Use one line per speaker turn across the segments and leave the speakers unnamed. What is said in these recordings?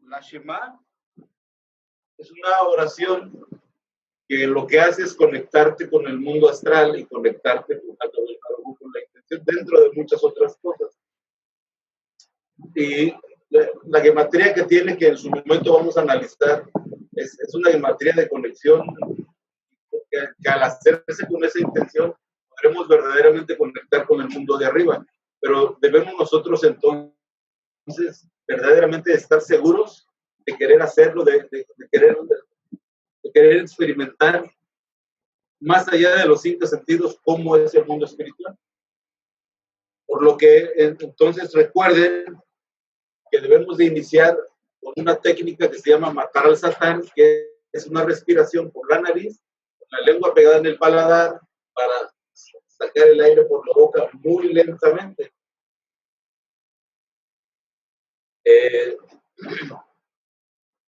La Shema es una oración que lo que hace es conectarte con el mundo astral y conectarte con la intención dentro de muchas otras cosas. Y la gematría que tiene, que en su momento vamos a analizar, es una gematría de conexión que al hacerse con esa intención podremos verdaderamente conectar con el mundo de arriba. Pero debemos nosotros entonces verdaderamente estar seguros de querer hacerlo, de querer experimentar más allá de los 5 sentidos cómo es el mundo espiritual. Por lo que entonces recuerden que debemos de iniciar con una técnica que se llama matar al satán, que es una respiración por la nariz, con la lengua pegada en el paladar, para sacar el aire por la boca muy lentamente.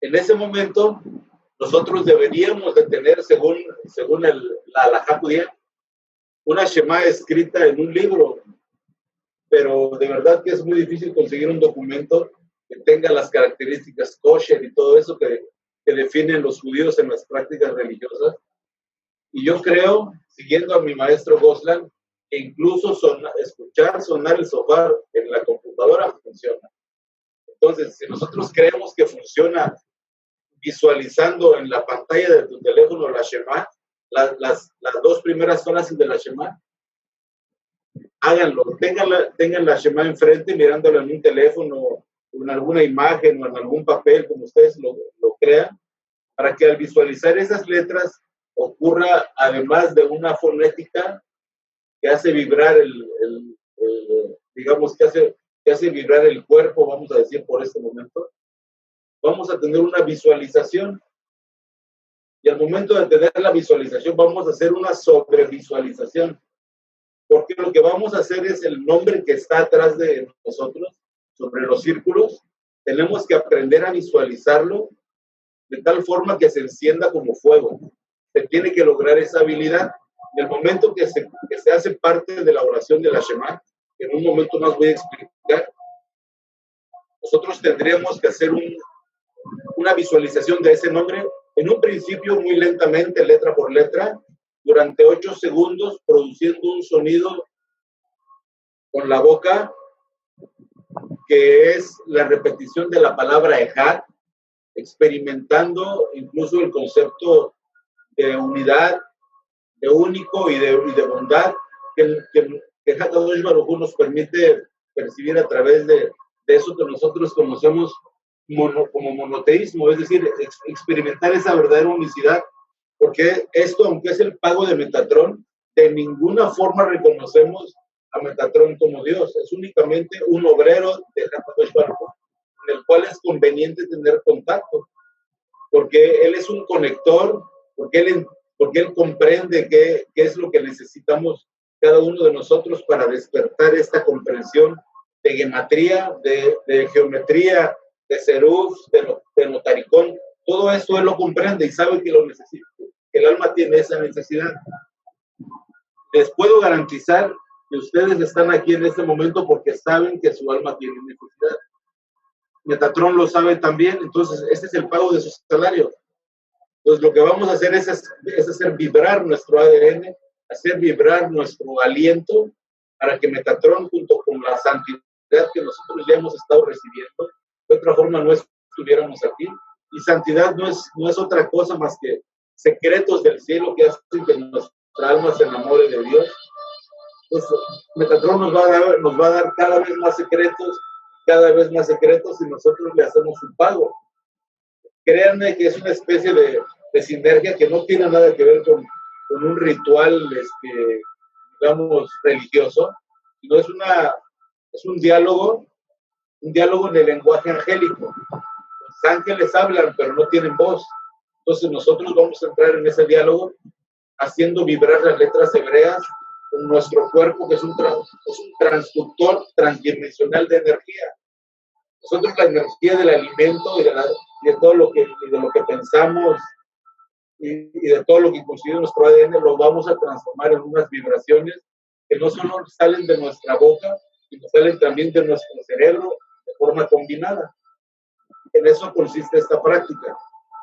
En ese momento, nosotros deberíamos de tener, según la halajá judía, una Shema escrita en un libro, pero de verdad que es muy difícil conseguir un documento que tenga las características kosher y todo eso que definen los judíos en las prácticas religiosas. Y yo creo, siguiendo a mi maestro Goslan, que incluso escuchar sonar el shofar en la computadora funciona. Entonces, si nosotros creemos que funciona visualizando en la pantalla de tu teléfono la Shema, las 2 primeras frases de la Shema, háganlo, tengan la Shema enfrente, mirándola en un teléfono, o en alguna imagen, o en algún papel, como ustedes lo crean, para que al visualizar esas letras ocurra, además de una fonética que hace vibrar digamos, que hace vibrar el cuerpo, vamos a decir por este momento, vamos a tener una visualización. Y al momento de tener la visualización, vamos a hacer una sobrevisualización. Porque lo que vamos a hacer es el nombre que está atrás de nosotros, sobre los círculos, tenemos que aprender a visualizarlo de tal forma que se encienda como fuego. Se tiene que lograr esa habilidad. En el momento que se hace parte de la oración de la Shema, que en un momento más voy a explicar, nosotros tendríamos que hacer una visualización de ese nombre, en un principio muy lentamente, letra por letra, durante 8 segundos, produciendo un sonido con la boca, que es la repetición de la palabra Ejad, experimentando incluso el concepto de unidad, de único y de bondad, que Hakadosh Baruj Hu nos permite percibir a través de eso que nosotros conocemos como monoteísmo, es decir, experimentar esa verdadera unicidad, porque esto, aunque es el pago de Metatrón, de ninguna forma reconocemos a Metatrón como Dios, es únicamente un obrero de Hakadosh Baruj Hu, en el cual es conveniente tener contacto, porque él es un conector, porque él comprende qué es lo que necesitamos cada uno de nosotros para despertar esta comprensión de gematría, de geometría, de seruf, de notaricón. Todo esto él lo comprende y sabe que lo necesita, que el alma tiene esa necesidad. Les puedo garantizar que ustedes están aquí en este momento porque saben que su alma tiene necesidad. Metatrón lo sabe también, entonces este es el pago de su salario. Entonces lo que vamos a hacer es hacer vibrar nuestro ADN, hacer vibrar nuestro aliento para que Metatrón, junto con la santidad que nosotros ya hemos estado recibiendo, de otra forma no estuviéramos aquí. Y santidad no es otra cosa más que secretos del cielo que hacen que nuestra alma se enamore de Dios. Entonces Metatrón nos va a dar cada vez más secretos y nosotros le hacemos un pago. Créanme que es una especie de sinergia que no tiene nada que ver con un ritual, digamos, religioso, sino es un diálogo en el lenguaje angélico. Los ángeles hablan, pero no tienen voz. Entonces nosotros vamos a entrar en ese diálogo haciendo vibrar las letras hebreas con nuestro cuerpo, que es un transductor transdimensional de energía. Nosotros la energía del alimento y de todo lo que pensamos y de todo lo que consigue nuestro ADN lo vamos a transformar en unas vibraciones que no solo salen de nuestra boca, sino salen también de nuestro cerebro de forma combinada. En eso consiste esta práctica.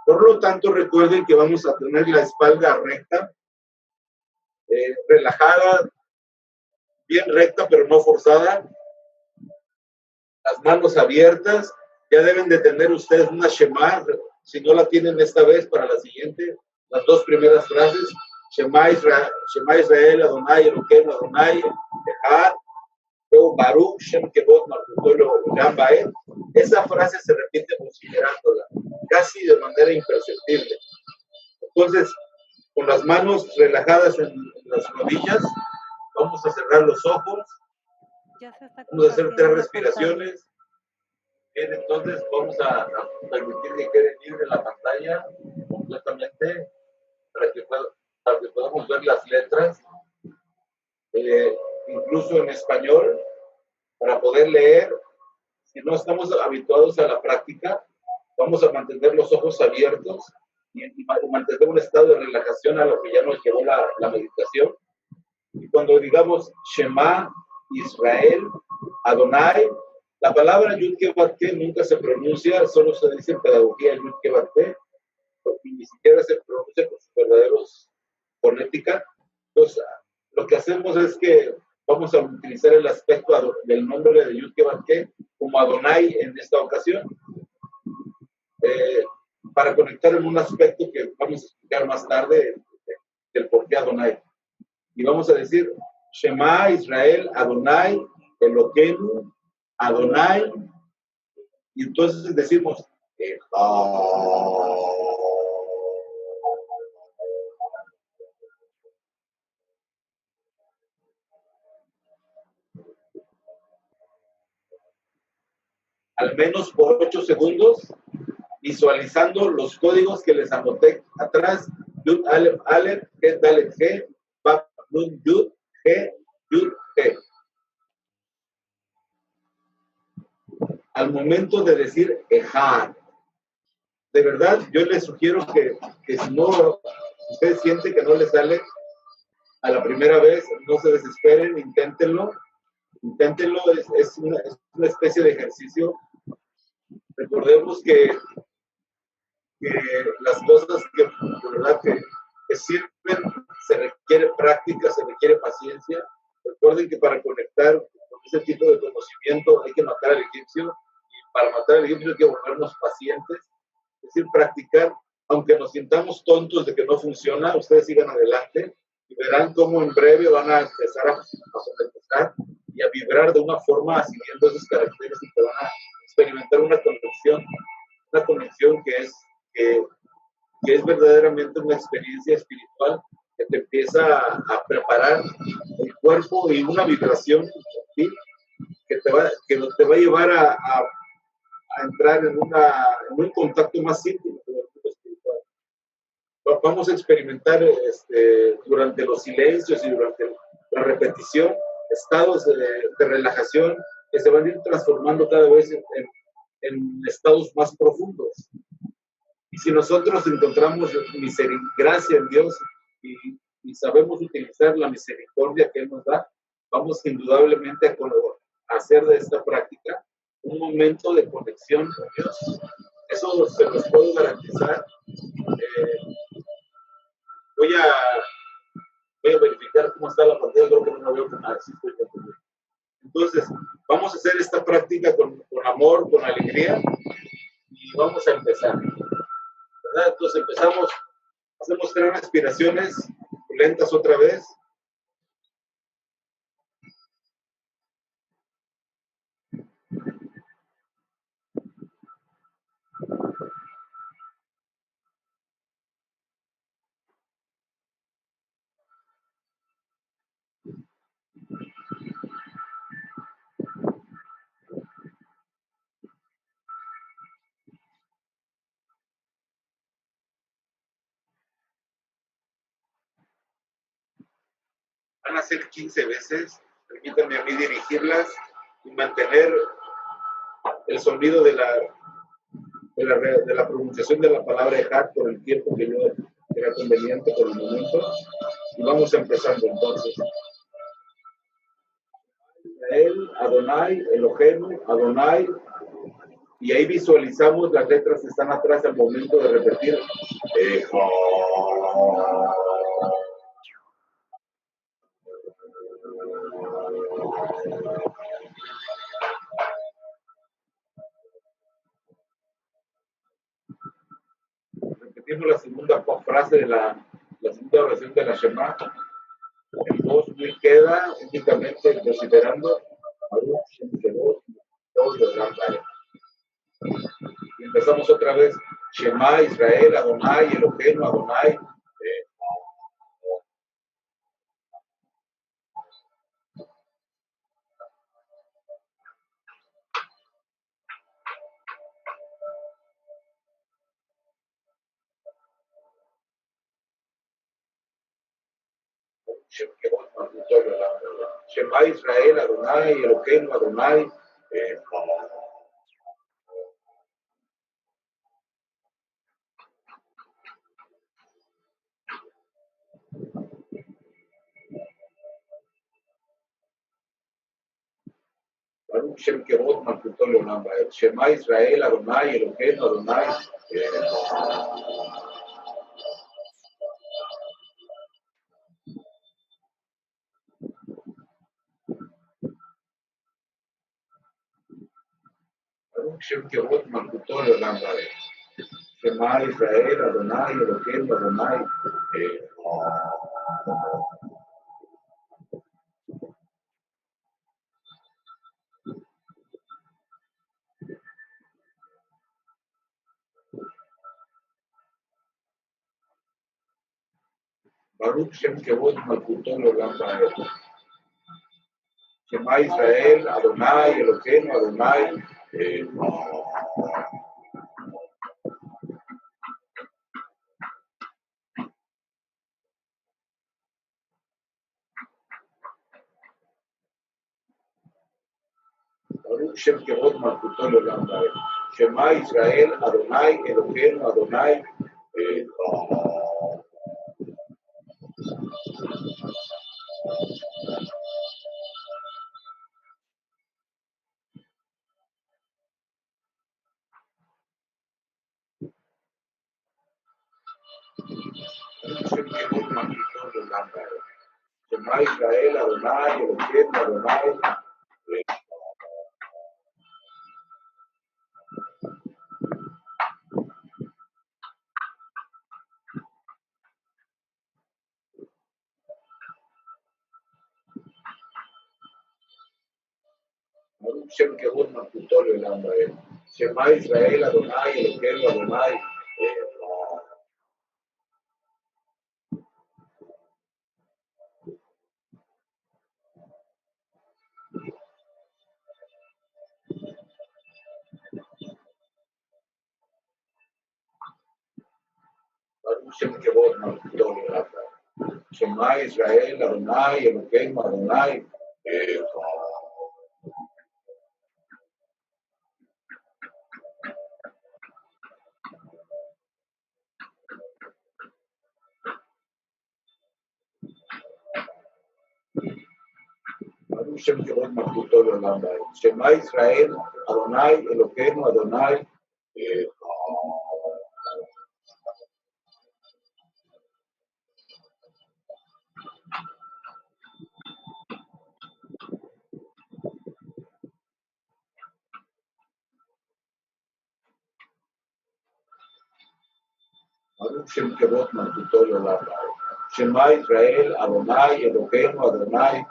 Por lo tanto, recuerden que vamos a tener la espalda recta, relajada, bien recta, pero no forzada. Las manos abiertas. Ya deben de tener ustedes una Shema. Si no la tienen esta vez, para la siguiente, las dos primeras frases. Shema Israel, Adonai Elokeinu, Adonai Echad. Luego Baruch Shem Kevod Malkuto Olam Baed. Esa frase se repite considerándola, casi de manera imperceptible. Entonces, con las manos relajadas en las rodillas, vamos a cerrar los ojos. Vamos a hacer 3 respiraciones. Bien, entonces vamos a permitir que quede libre la pantalla completamente para que podamos ver las letras, incluso en español, para poder leer. Si no estamos habituados a la práctica, vamos a mantener los ojos abiertos y mantener un estado de relajación a lo que ya nos llevó la meditación. Y cuando digamos Shema Israel, Adonai, la palabra Yud Ke Bat Ke nunca se pronuncia, solo se dice en pedagogía Yud Ke Bat Ke, porque ni siquiera se pronuncia con sus verdaderos fonética. Entonces, lo que hacemos es que vamos a utilizar el aspecto del nombre de Yud Ke Bat Ke como Adonai en esta ocasión, para conectar en un aspecto que vamos a explicar más tarde del por qué Adonai. Y vamos a decir Shema Israel, Adonai Elokeinu, Adonai, y entonces decimos al menos por 8 segundos, visualizando los códigos que les anoté atrás: Yud Aleph Aleph, He Dalet He, Bab Nun Yud, He Yud He. Al momento de decir Ejad, de verdad, yo les sugiero que si no, usted siente que no le sale a la primera vez, no se desesperen, inténtenlo, es una especie de ejercicio. Recordemos que las cosas que de verdad que sirven, se requiere práctica, se requiere paciencia. Recuerden que para conectar con ese tipo de conocimiento hay que matar al egipcio, y para matar al egipcio hay que volvernos pacientes, es decir, practicar, aunque nos sintamos tontos de que no funciona, ustedes sigan adelante y verán cómo en breve van a empezar a conectar y a vibrar de una forma siguiendo esos caracteres, y que van a experimentar una conexión que es verdaderamente una experiencia espiritual que te empieza a preparar el cuerpo, y una vibración ¿sí? que te va a llevar a entrar en un contacto más íntimo con el mundo espiritual. Vamos a experimentar durante los silencios y durante la repetición estados de relajación que se van a ir transformando cada vez en estados más profundos. Y si nosotros encontramos gracia en Dios y sabemos utilizar la misericordia que Él nos da, vamos indudablemente a hacer de esta práctica un momento de conexión con Dios. Eso se los puedo garantizar. Voy a verificar cómo está la pantalla, creo que no veo nada. Sí, entonces, vamos a hacer esta práctica con amor, con alegría, y vamos a empezar. ¿Verdad? Entonces empezamos, hacemos 3 respiraciones lentas otra vez. Van a ser 15 veces. Permítanme a mí dirigirlas y mantener el sonido de la pronunciación de la palabra Ejad por el tiempo que yo era conveniente por el momento. Y vamos empezando entonces. Israel, Adonai, Eloheinu, Adonai, Y ahí visualizamos las letras que están atrás al momento de repetir. Repetimos la segunda frase de la segunda oración de la Shema. El voz muy queda únicamente considerando y empezamos otra vez. Shema Israel, Adonai, Eloheinu, Adonai. Shema Israel, Adonai, Eloheinu, Adonai. Baruch Shem Kevod Malkuto Leolam Vaed. Shema Israel, Adonai, Eloheinu, Adonai. Baruch Shem Kevod Malkuto Leolam Vaed. Shema Israel, Adonai, Eloheinu, Adonai. Baruch Shem Kevod Malkuto Leolam Vaed. Shema Israel, Adonai, Eloheinu, Adonai. Baruch Shem Kevod Malkuto Leolam Vaed. Shema Israel, Adonai, Eloheinu, Adonai. Shema Israel, Adonai, Eloheinu, Adonai. Baruch Shem Kevod Malkuto Leolam Vaed. Shema Israel, Adonai, Eloheinu, Adonai. Baruch Shem Kevod Malkuto Leolam Vaed. Shema Israel, Adonai, Eloheinu, Adonai. Baruch Shem Kevod Malkuto Leolam Vaed. Shema Israel, Adonai, Eloheinu, Adonai. Baruch Shem Kevod Malkuto Leolam Vaed. Shema Israel, Adonai, Eloheinu, Adonai.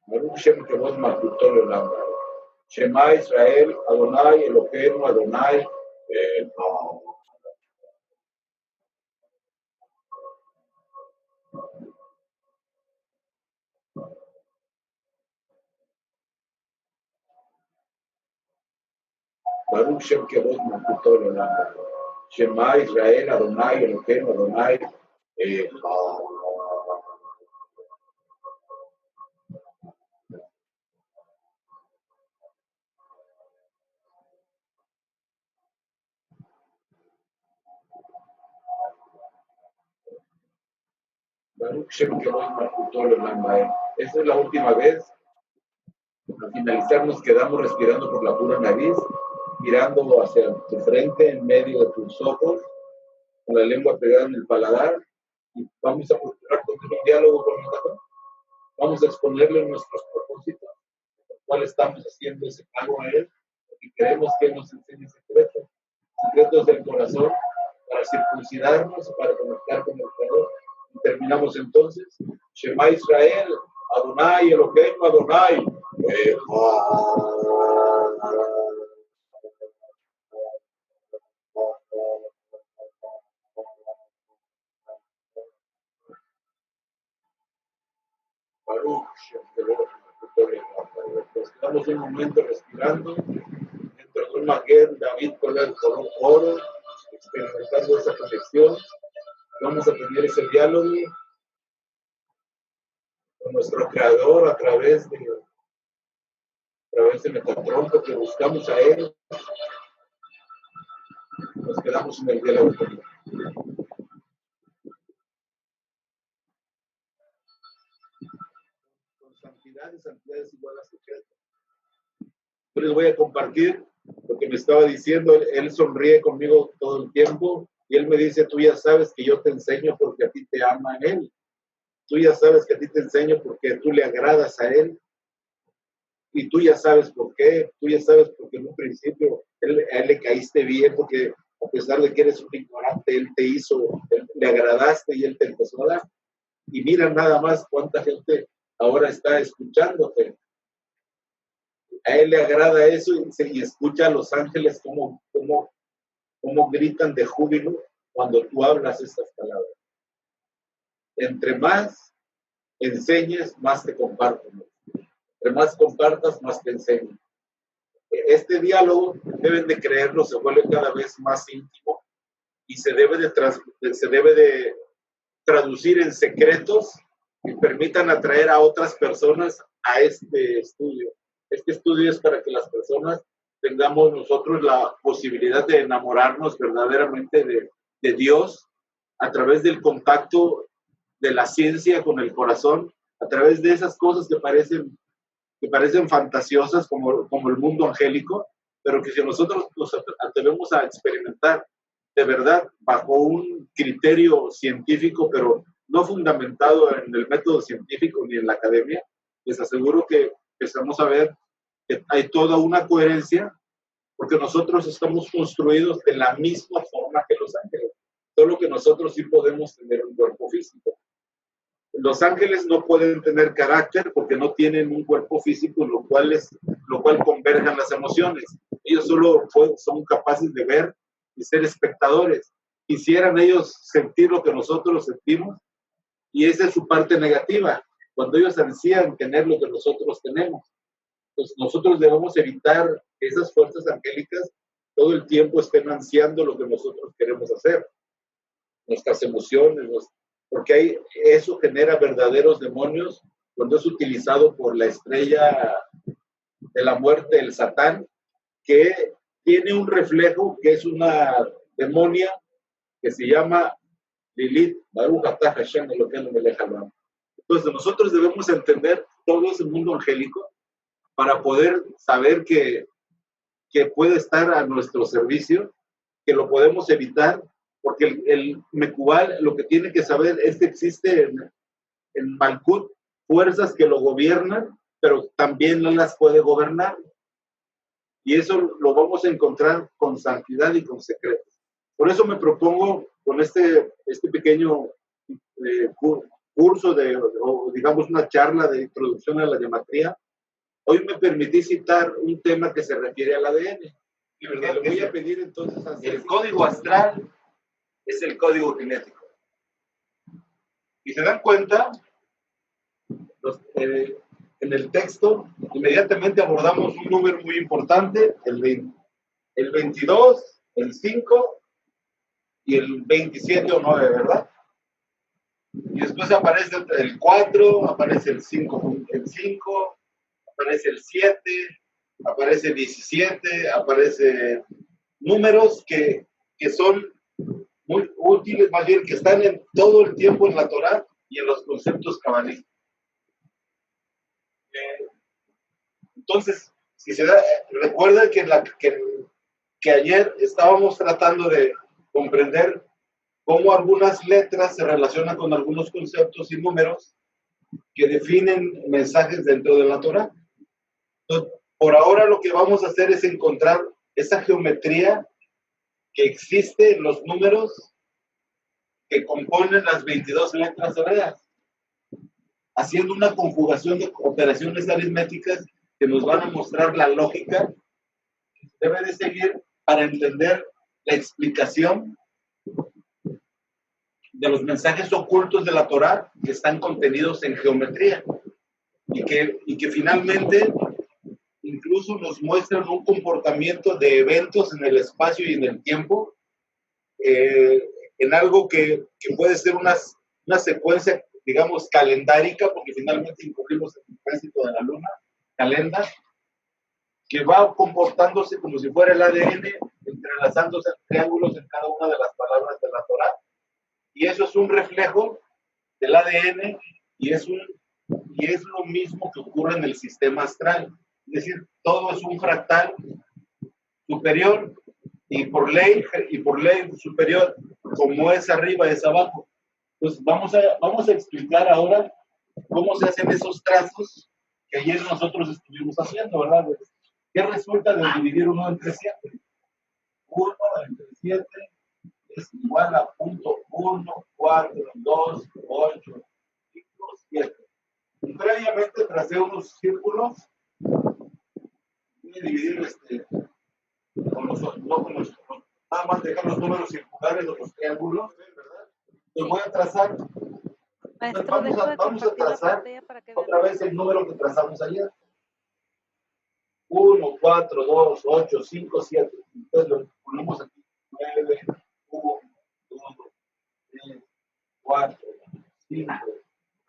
Baruch Shem Kevod Malkuto Leolam Vaed. Shema Israel, Adonai, Eloheinu, Adonai. Baruch Shem Kevod Malkuto Leolam Vaed. Shema Israel, Adonai, Eloheinu, Adonai. Esta es la última vez. Al finalizar nos quedamos respirando por la pura nariz, mirando hacia tu frente, en medio de tus ojos, con la lengua pegada en el paladar, y vamos a procurar tener un diálogo con nosotros. Vamos a exponerle nuestros propósitos, por cuál estamos haciendo ese pago a Él, porque queremos que Él nos enseñe secretos del corazón, para circuncidarnos, para conectar con el Creador. Y terminamos entonces, Shema Israel, Adonai, Eloheinu, Adonai. Nos quedamos un momento respirando dentro de un maguer, David con un oro, experimentando esa conexión. Vamos a tener ese diálogo con nuestro Creador a través de Metatron, porque buscamos a Él. Nos quedamos en el diálogo con Él. Con santidad es igual a secreto. Yo les voy a compartir lo que me estaba diciendo. Él sonríe conmigo todo el tiempo y él me dice, tú ya sabes que yo te enseño porque a ti te ama Él. Tú ya sabes que a ti te enseño porque tú le agradas a Él. Y tú ya sabes por qué. Tú ya sabes porque en un principio a él le caíste bien, porque a pesar de que eres un ignorante, Él te hizo, le agradaste y Él te empezó a dar. Y mira nada más cuánta gente ahora está escuchándote. A Él le agrada eso y escucha a los ángeles como gritan de júbilo cuando tú hablas estas palabras. Entre más enseñes, más te comparten. Entre más compartas, más te enseñan. Este diálogo, deben de creerlo, se vuelve cada vez más íntimo y se debe de traducir en secretos que permitan atraer a otras personas a este estudio. Este estudio es para que las personas tengamos nosotros la posibilidad de enamorarnos verdaderamente de Dios a través del contacto de la ciencia con el corazón, a través de esas cosas que parecen fantasiosas como el mundo angélico, pero que si nosotros nos atrevemos a experimentar de verdad bajo un criterio científico, pero no fundamentado en el método científico ni en la academia, les aseguro que empezamos a ver que hay toda una coherencia, porque nosotros estamos construidos de la misma forma que los ángeles, solo que nosotros sí podemos tener un cuerpo físico. Los ángeles no pueden tener carácter porque no tienen un cuerpo físico, lo cual converjan las emociones. Ellos solo son capaces de ver y ser espectadores. Quisieran ellos sentir lo que nosotros sentimos, y esa es su parte negativa, cuando ellos ansían tener lo que nosotros tenemos. Entonces nosotros debemos evitar que esas fuerzas angélicas todo el tiempo estén ansiando lo que nosotros queremos hacer, nuestras emociones, porque eso genera verdaderos demonios cuando es utilizado por la estrella de la muerte, el Satán, que tiene un reflejo que es una demonia que se llama Lilith, Baruch atah Hashem Elokeinu melech haolam. Entonces nosotros debemos entender todo ese mundo angélico para poder saber que puede estar a nuestro servicio, que lo podemos evitar, porque el Mecubal lo que tiene que saber es que existe en Malkut fuerzas que lo gobiernan, pero también no las puede gobernar. Y eso lo vamos a encontrar con santidad y con secretos. Por eso me propongo con este pequeño curso o digamos una charla de introducción a la gematría. Hoy me permití citar un tema que se refiere al ADN. Y verdad, le voy a pedir entonces el código astral es el código genético. Y se dan cuenta, en el texto, inmediatamente abordamos un número muy importante, el 20. El 22, el 5 y el 27 o 9, ¿verdad? Y después aparece el 4, aparece el 5, aparece el 7, aparece el 17, aparece números que son muy útiles, más bien que están en todo el tiempo en la Torá, y en los conceptos cabalísticos. Entonces, si se da, recuerda que ayer estábamos tratando de comprender cómo algunas letras se relacionan con algunos conceptos y números que definen mensajes dentro de la Torah. Entonces, por ahora lo que vamos a hacer es encontrar esa geometría que existe en los números que componen las 22 letras hebreas, haciendo una conjugación de operaciones aritméticas que nos van a mostrar la lógica que debe de seguir para entender la explicación de los mensajes ocultos de la Torá que están contenidos en geometría y que finalmente incluso nos muestran un comportamiento de eventos en el espacio y en el tiempo, en algo que puede ser una secuencia, digamos, calendárica, porque finalmente incurrimos en el tránsito de la luna, calenda, que va comportándose como si fuera el ADN, entrelazándose en triángulos en cada una de las palabras de la Torá. Y eso es un reflejo del ADN y es lo mismo que ocurre en el sistema astral. Es decir, todo es un fractal superior y por ley superior, como es arriba, es abajo. Pues vamos a explicar ahora cómo se hacen esos trazos que ayer nosotros estuvimos haciendo, ¿verdad? ¿Qué resulta de dividir 1 entre 7? 1 entre 7 es igual a 0.1, 4, 2, 8, 5, 7. Y previamente tracé unos círculos. Voy a dividir nada más dejar los números circulares o los triángulos, ¿verdad? Los voy a trazar.
Maestro,
vamos a trazar otra vez el número que trazamos ayer. 1, 4, 2, 8, 5, 7. Entonces lo ponemos aquí. 9, 1, 2, 3, 4, 5,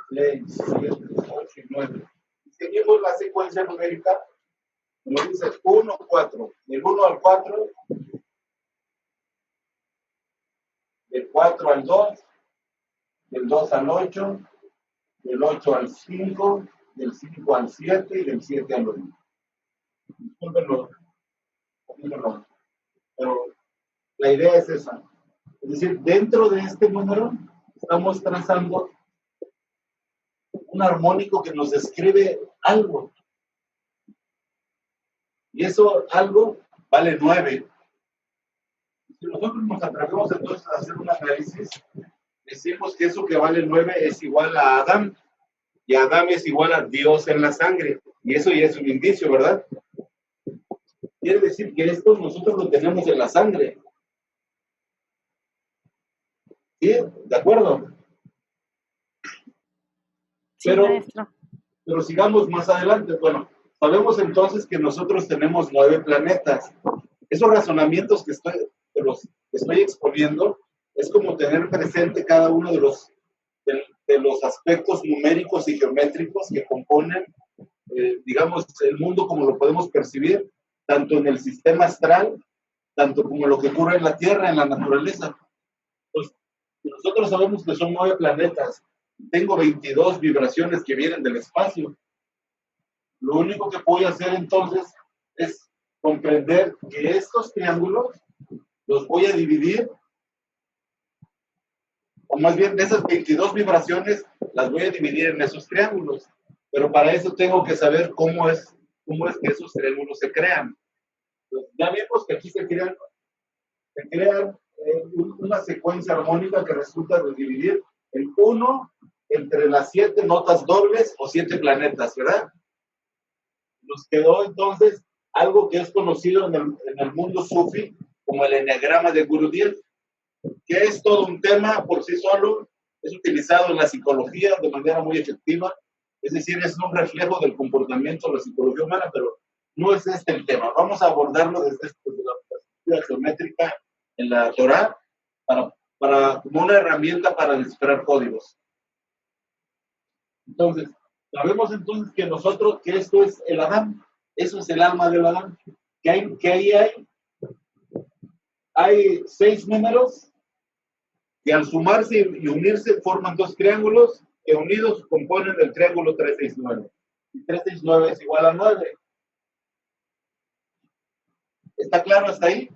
6, 7, 8 y 9. Y seguimos la secuencia numérica. Nos dice 1, 4. Del 1 al 4. Del 4 al 2. Del 2 al 8. Del 8 al 5. Del 5 al 7 y del 7 al 8. Discúlpenlo, pero la idea es esa. Es decir, dentro de este número estamos trazando un armónico que nos describe algo. Y eso algo vale 9. Si nosotros nos atrevemos entonces a hacer un análisis, decimos que eso que vale 9 es igual a Adán. Y Adán es igual a Dios en la sangre. Y eso ya es un indicio, ¿verdad? Quiere decir que esto nosotros lo tenemos en la sangre. ¿Sí? ¿De acuerdo?
Sí, maestro.
Pero sigamos más adelante. Bueno, sabemos entonces que nosotros tenemos 9 planetas. Esos razonamientos que estoy exponiendo es como tener presente cada uno de los aspectos numéricos y geométricos que componen, digamos, el mundo como lo podemos percibir, tanto en el sistema astral, tanto como lo que ocurre en la Tierra, en la naturaleza. Pues, nosotros sabemos que son 9 planetas. Tengo 22 vibraciones que vienen del espacio. Lo único que voy a hacer entonces es comprender que estos triángulos los voy a dividir, o más bien de esas 22 vibraciones las voy a dividir en esos triángulos. Pero para eso tengo que saber cómo es que esos triángulos se crean. Pues ya vimos que aquí se crean una secuencia armónica que resulta de dividir el 1 entre las 7 notas dobles o 7 planetas, ¿verdad? Nos quedó entonces algo que es conocido en el mundo sufi como el eneagrama de Gurudev, que es todo un tema por sí solo, es utilizado en la psicología de manera muy efectiva, es decir, es un reflejo del comportamiento de la psicología humana, pero no es este el tema. Vamos a abordarlo desde la perspectiva geométrica en la Torah como una herramienta para descifrar códigos. Entonces, sabemos entonces que esto es el Adán, eso es el alma del Adán, que ahí hay 6 números que al sumarse y unirse forman 2 triángulos que unidos componen el triángulo 369. Y 369 es igual a 9. ¿Está claro hasta ahí?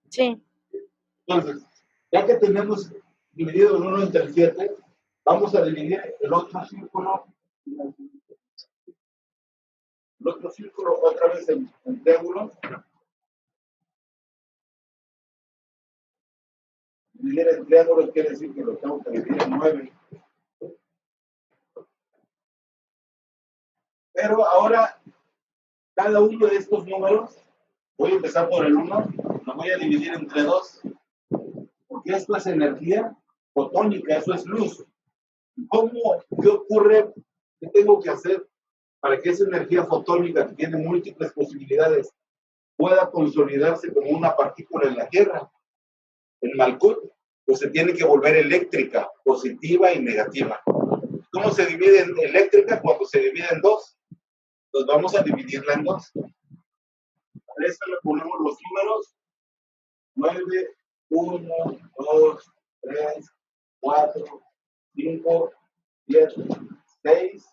Sí.
Entonces, ya que tenemos dividido el 1 entre el 7, vamos a dividir el otro círculo. El otro círculo otra vez en triángulo. Dividir el triángulo quiere decir que lo tengo que dividir en 9. Pero ahora, cada uno de estos números, voy a empezar por el 1, lo voy a dividir entre 2, porque esto es energía fotónica, eso es luz. ¿Qué ocurre? ¿Qué tengo que hacer para que esa energía fotónica, que tiene múltiples posibilidades, pueda consolidarse como una partícula en la Tierra? En Malkuth, pues se tiene que volver eléctrica, positiva y negativa. ¿Cómo se divide en eléctrica? Cuando se divide en 2. Entonces vamos a dividirla en 2. Para eso le ponemos los números 9, 1, 2, 3, 4, 5, 7, 6,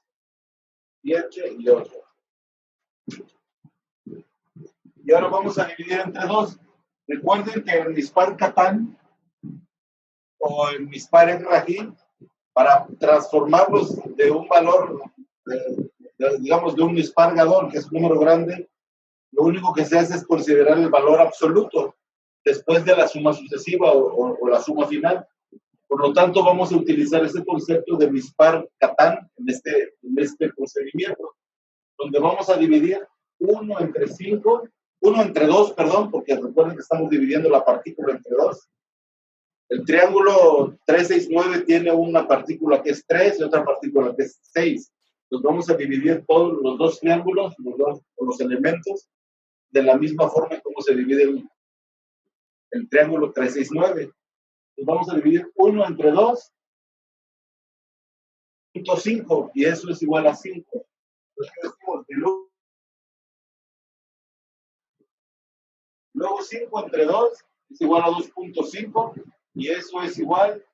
7 y 8. Y ahora vamos a dividir entre 2. Recuerden que en Mispar Catán o en Mispar Ebrahim, para transformarlos de un valor, digamos, de un Mispar Gadol, que es un número grande, lo único que se hace es considerar el valor absoluto después de la suma sucesiva o la suma final. Por lo tanto, vamos a utilizar ese concepto de Mispar Catán en este procedimiento, donde vamos a dividir 1 entre 2, perdón, porque recuerden que estamos dividiendo la partícula entre 2. El triángulo 369 tiene una partícula que es 3 y otra partícula que es 6. Entonces vamos a dividir todos los dos triángulos, los elementos, de la misma forma como se divide el triángulo 369. Entonces vamos a dividir 1 entre 2, 5, y eso es igual a 5. Entonces, ¿qué decimos? Luego 5 entre 2 es igual a 2.5, y eso es igual.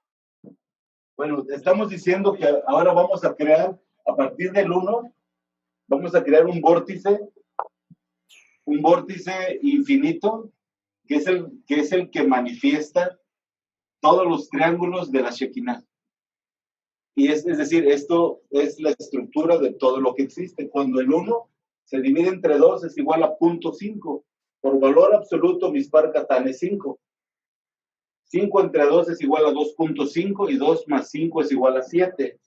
Bueno, estamos diciendo que ahora vamos a crear, a partir del 1, vamos a crear un vórtice infinito, que es el que manifiesta todos los triángulos de la Shekinah. Y es decir, esto es la estructura de todo lo que existe. Cuando el 1 se divide entre 2 es igual a 0.5. Por valor absoluto, Mispar Catán es 5. 5 entre 2 es igual a 2.5 y 2 más 5 es igual a 7.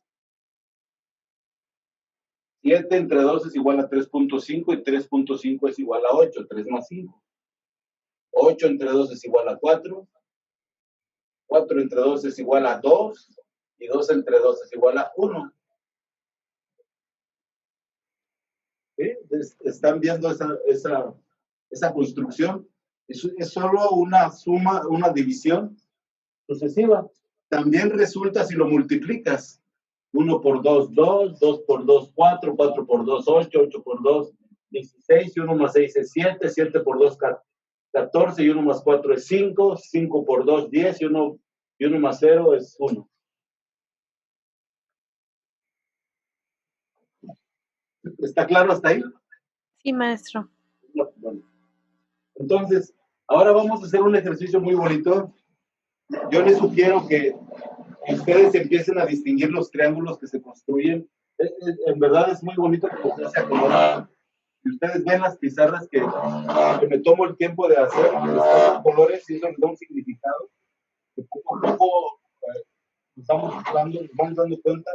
7 entre 2 es igual a 3.5 y 3.5 es igual a 8. 3 más 5. 8 entre 2 es igual a 4. 4 entre 2 es igual a 2. Y 2 entre 2 es igual a 1. ¿Sí? ¿Están viendo esa construcción? Es solo una suma, una división sucesiva. También resulta si lo multiplicas. 1 por 2, 2, 2 por 2, 4, 4 por 2, 8, 8 por 2, 16, y 1 más 6 es 7, 7 por 2, 14, y 1 más 4 es 5, 5 por 2, 10, y 1 más 0 es 1. ¿Está claro hasta ahí?
Sí, maestro.
Bueno. Entonces, ahora vamos a hacer un ejercicio muy bonito. Yo les sugiero que ustedes empiecen a distinguir los triángulos que se construyen. En verdad es muy bonito que ustedes se acomodan. Si ustedes ven las pizarras que me tomo el tiempo de hacer, los colores, y eso les da un significado, que poco a poco nos vamos dando cuenta.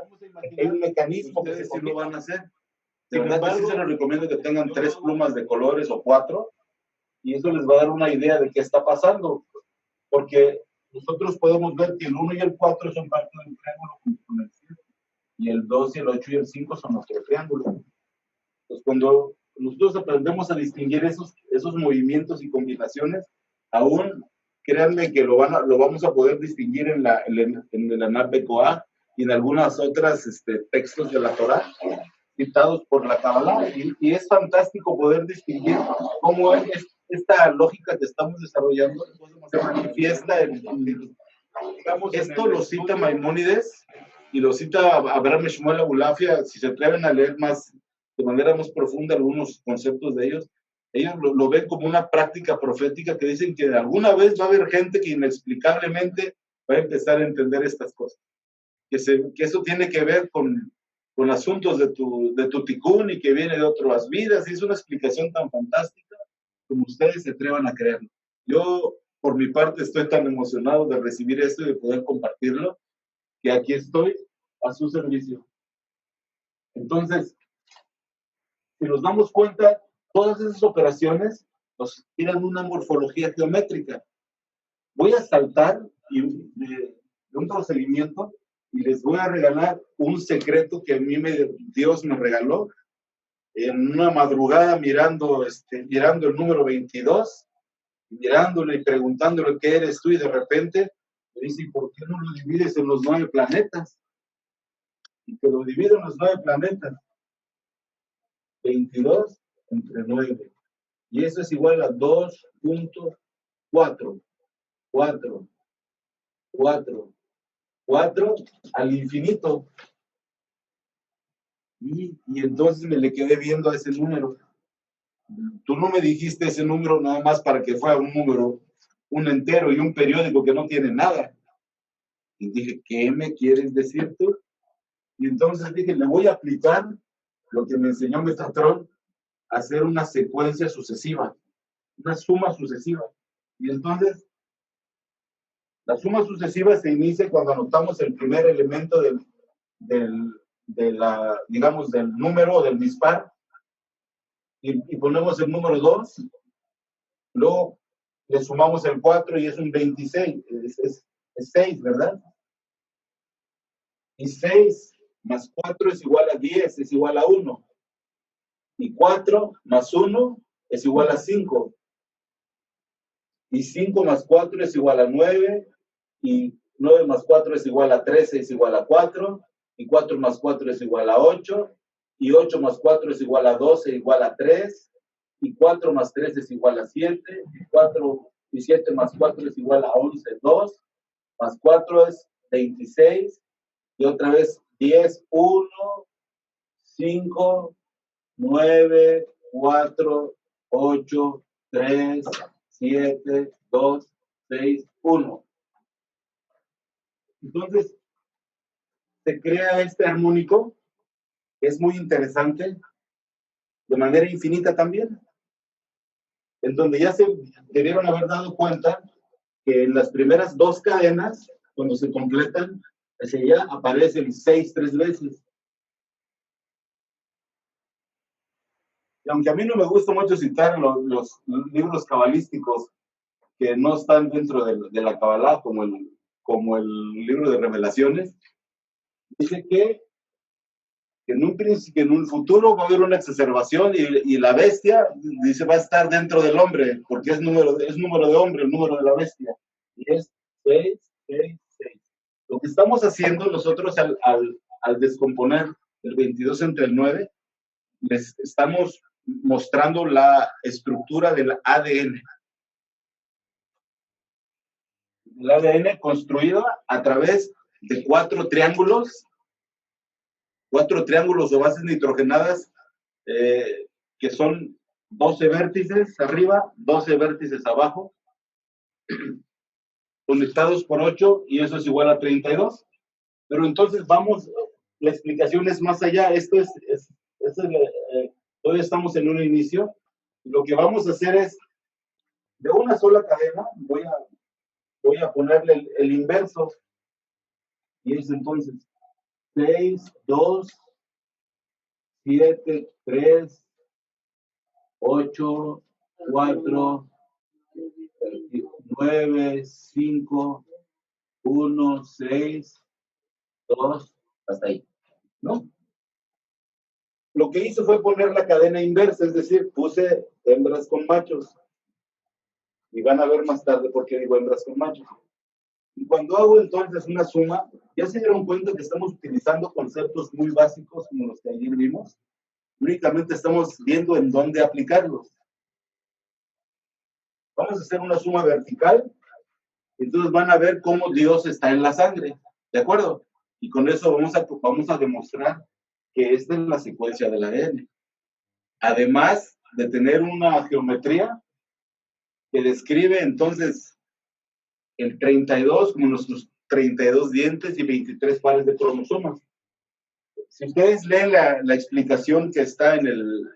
Hay un mecanismo que sí lo van a hacer. De verdad que sí se les recomiendo que tengan 3 plumas de colores o 4, y eso les va a dar una idea de qué está pasando, porque nosotros podemos ver que el 1 y el 4 son parte del triángulo con el 7, y el 2 y el 8 y el 5 son nuestro triángulo. Entonces, cuando nosotros aprendemos a distinguir esos movimientos y combinaciones, aún créanme que lo vamos a poder distinguir en el Anat Bekoah y en algunas otras textos de la Torah, citados por la Kabbalah, y es fantástico poder distinguir cómo esta lógica que estamos desarrollando se manifiesta en digamos, esto lo cita Maimónides y lo cita Abraham Shmuel Abulafia. Si se atreven a leer más, de manera más profunda, algunos conceptos de ellos lo ven como una práctica profética, que dicen que alguna vez va a haber gente que inexplicablemente va a empezar a entender estas cosas. Que eso tiene que ver con asuntos de tu tikkun y que viene de otras vidas, y es una explicación tan fantástica como ustedes se atrevan a creerlo. Yo, por mi parte, estoy tan emocionado de recibir esto y de poder compartirlo, que aquí estoy a su servicio. Entonces, si nos damos cuenta, todas esas operaciones nos tienen una morfología geométrica. Voy a saltar de un procedimiento y les voy a regalar un secreto que a mí Dios me regaló en una madrugada mirando el número 22, mirándolo y preguntándole qué eres tú, y de repente me dice, ¿por qué no lo divides en los 9 planetas? Y que lo divido en los 9 planetas. 22 entre 9. Y eso es igual a 2.4. 4 al infinito. Y entonces me le quedé viendo a ese número. Tú no me dijiste ese número nada más para que fuera un número, un entero y un periódico que no tiene nada. Y dije, ¿qué me quieres decir tú? Y entonces dije, le voy a aplicar lo que me enseñó Metatron, hacer una secuencia sucesiva, una suma sucesiva. Y entonces, la suma sucesiva se inicia cuando anotamos el primer elemento del número, del dispar, y ponemos el número 2, luego le sumamos el 4 y es un 26, es 6, ¿verdad? Y 6 más 4 es igual a 10, es igual a 1. Y 4 más 1 es igual a 5. Y 5 más 4 es igual a 9. Y 9 más 4 es igual a 13, es igual a 4. Y 4 más 4 es igual a 8. Y 8 más 4 es igual a 12, igual a 3. Y 4 más 3 es igual a 7. Y 7 más 4 es igual a 11. 2 más 4 es 26. Y otra vez 10, 1, 5, 9, 4, 8, 3, 7, 2, 6, 1. Entonces, se crea este armónico, que es muy interesante, de manera infinita también, en donde ya se debieron haber dado cuenta que en las primeras 2 cadenas, cuando se completan, hacia allá aparece el 6 3 veces. Y aunque a mí no me gusta mucho citar los libros cabalísticos que no están dentro de la Kabbalah, como el libro de Revelaciones, dice que en un futuro va a haber una exacerbación y la bestia, dice, va a estar dentro del hombre, porque es número de hombre, el número de la bestia. Y es 6, 6, 6. Lo que estamos haciendo nosotros al descomponer el 22 entre el 9, les estamos mostrando la estructura del ADN. El ADN construido a través de 4 triángulos o bases nitrogenadas, que son 12 vértices arriba, 12 vértices abajo, conectados por 8, y eso es igual a 32. Pero entonces la explicación es más allá. Todavía estamos en un inicio. Lo que vamos a hacer es, de una sola cadena, voy a ponerle el inverso, y es entonces 6, 2, 7, 3, 8, 4, 9, 5, 1, 6, 2, hasta ahí, ¿no? Lo que hice fue poner la cadena inversa, es decir, puse hembras con machos. Y van a ver más tarde por qué digo hembras con machos. Y cuando hago entonces una suma, ya se dieron cuenta que estamos utilizando conceptos muy básicos como los que ayer vimos. Únicamente estamos viendo en dónde aplicarlos. Vamos a hacer una suma vertical, Entonces van a ver cómo Dios está en la sangre, ¿de acuerdo? Y con eso vamos a demostrar que esta es la secuencia del ADN. Además de tener una geometría que describe entonces el 32 como nuestros 32 dientes y 23 pares de cromosomas. Si ustedes leen la explicación que está en el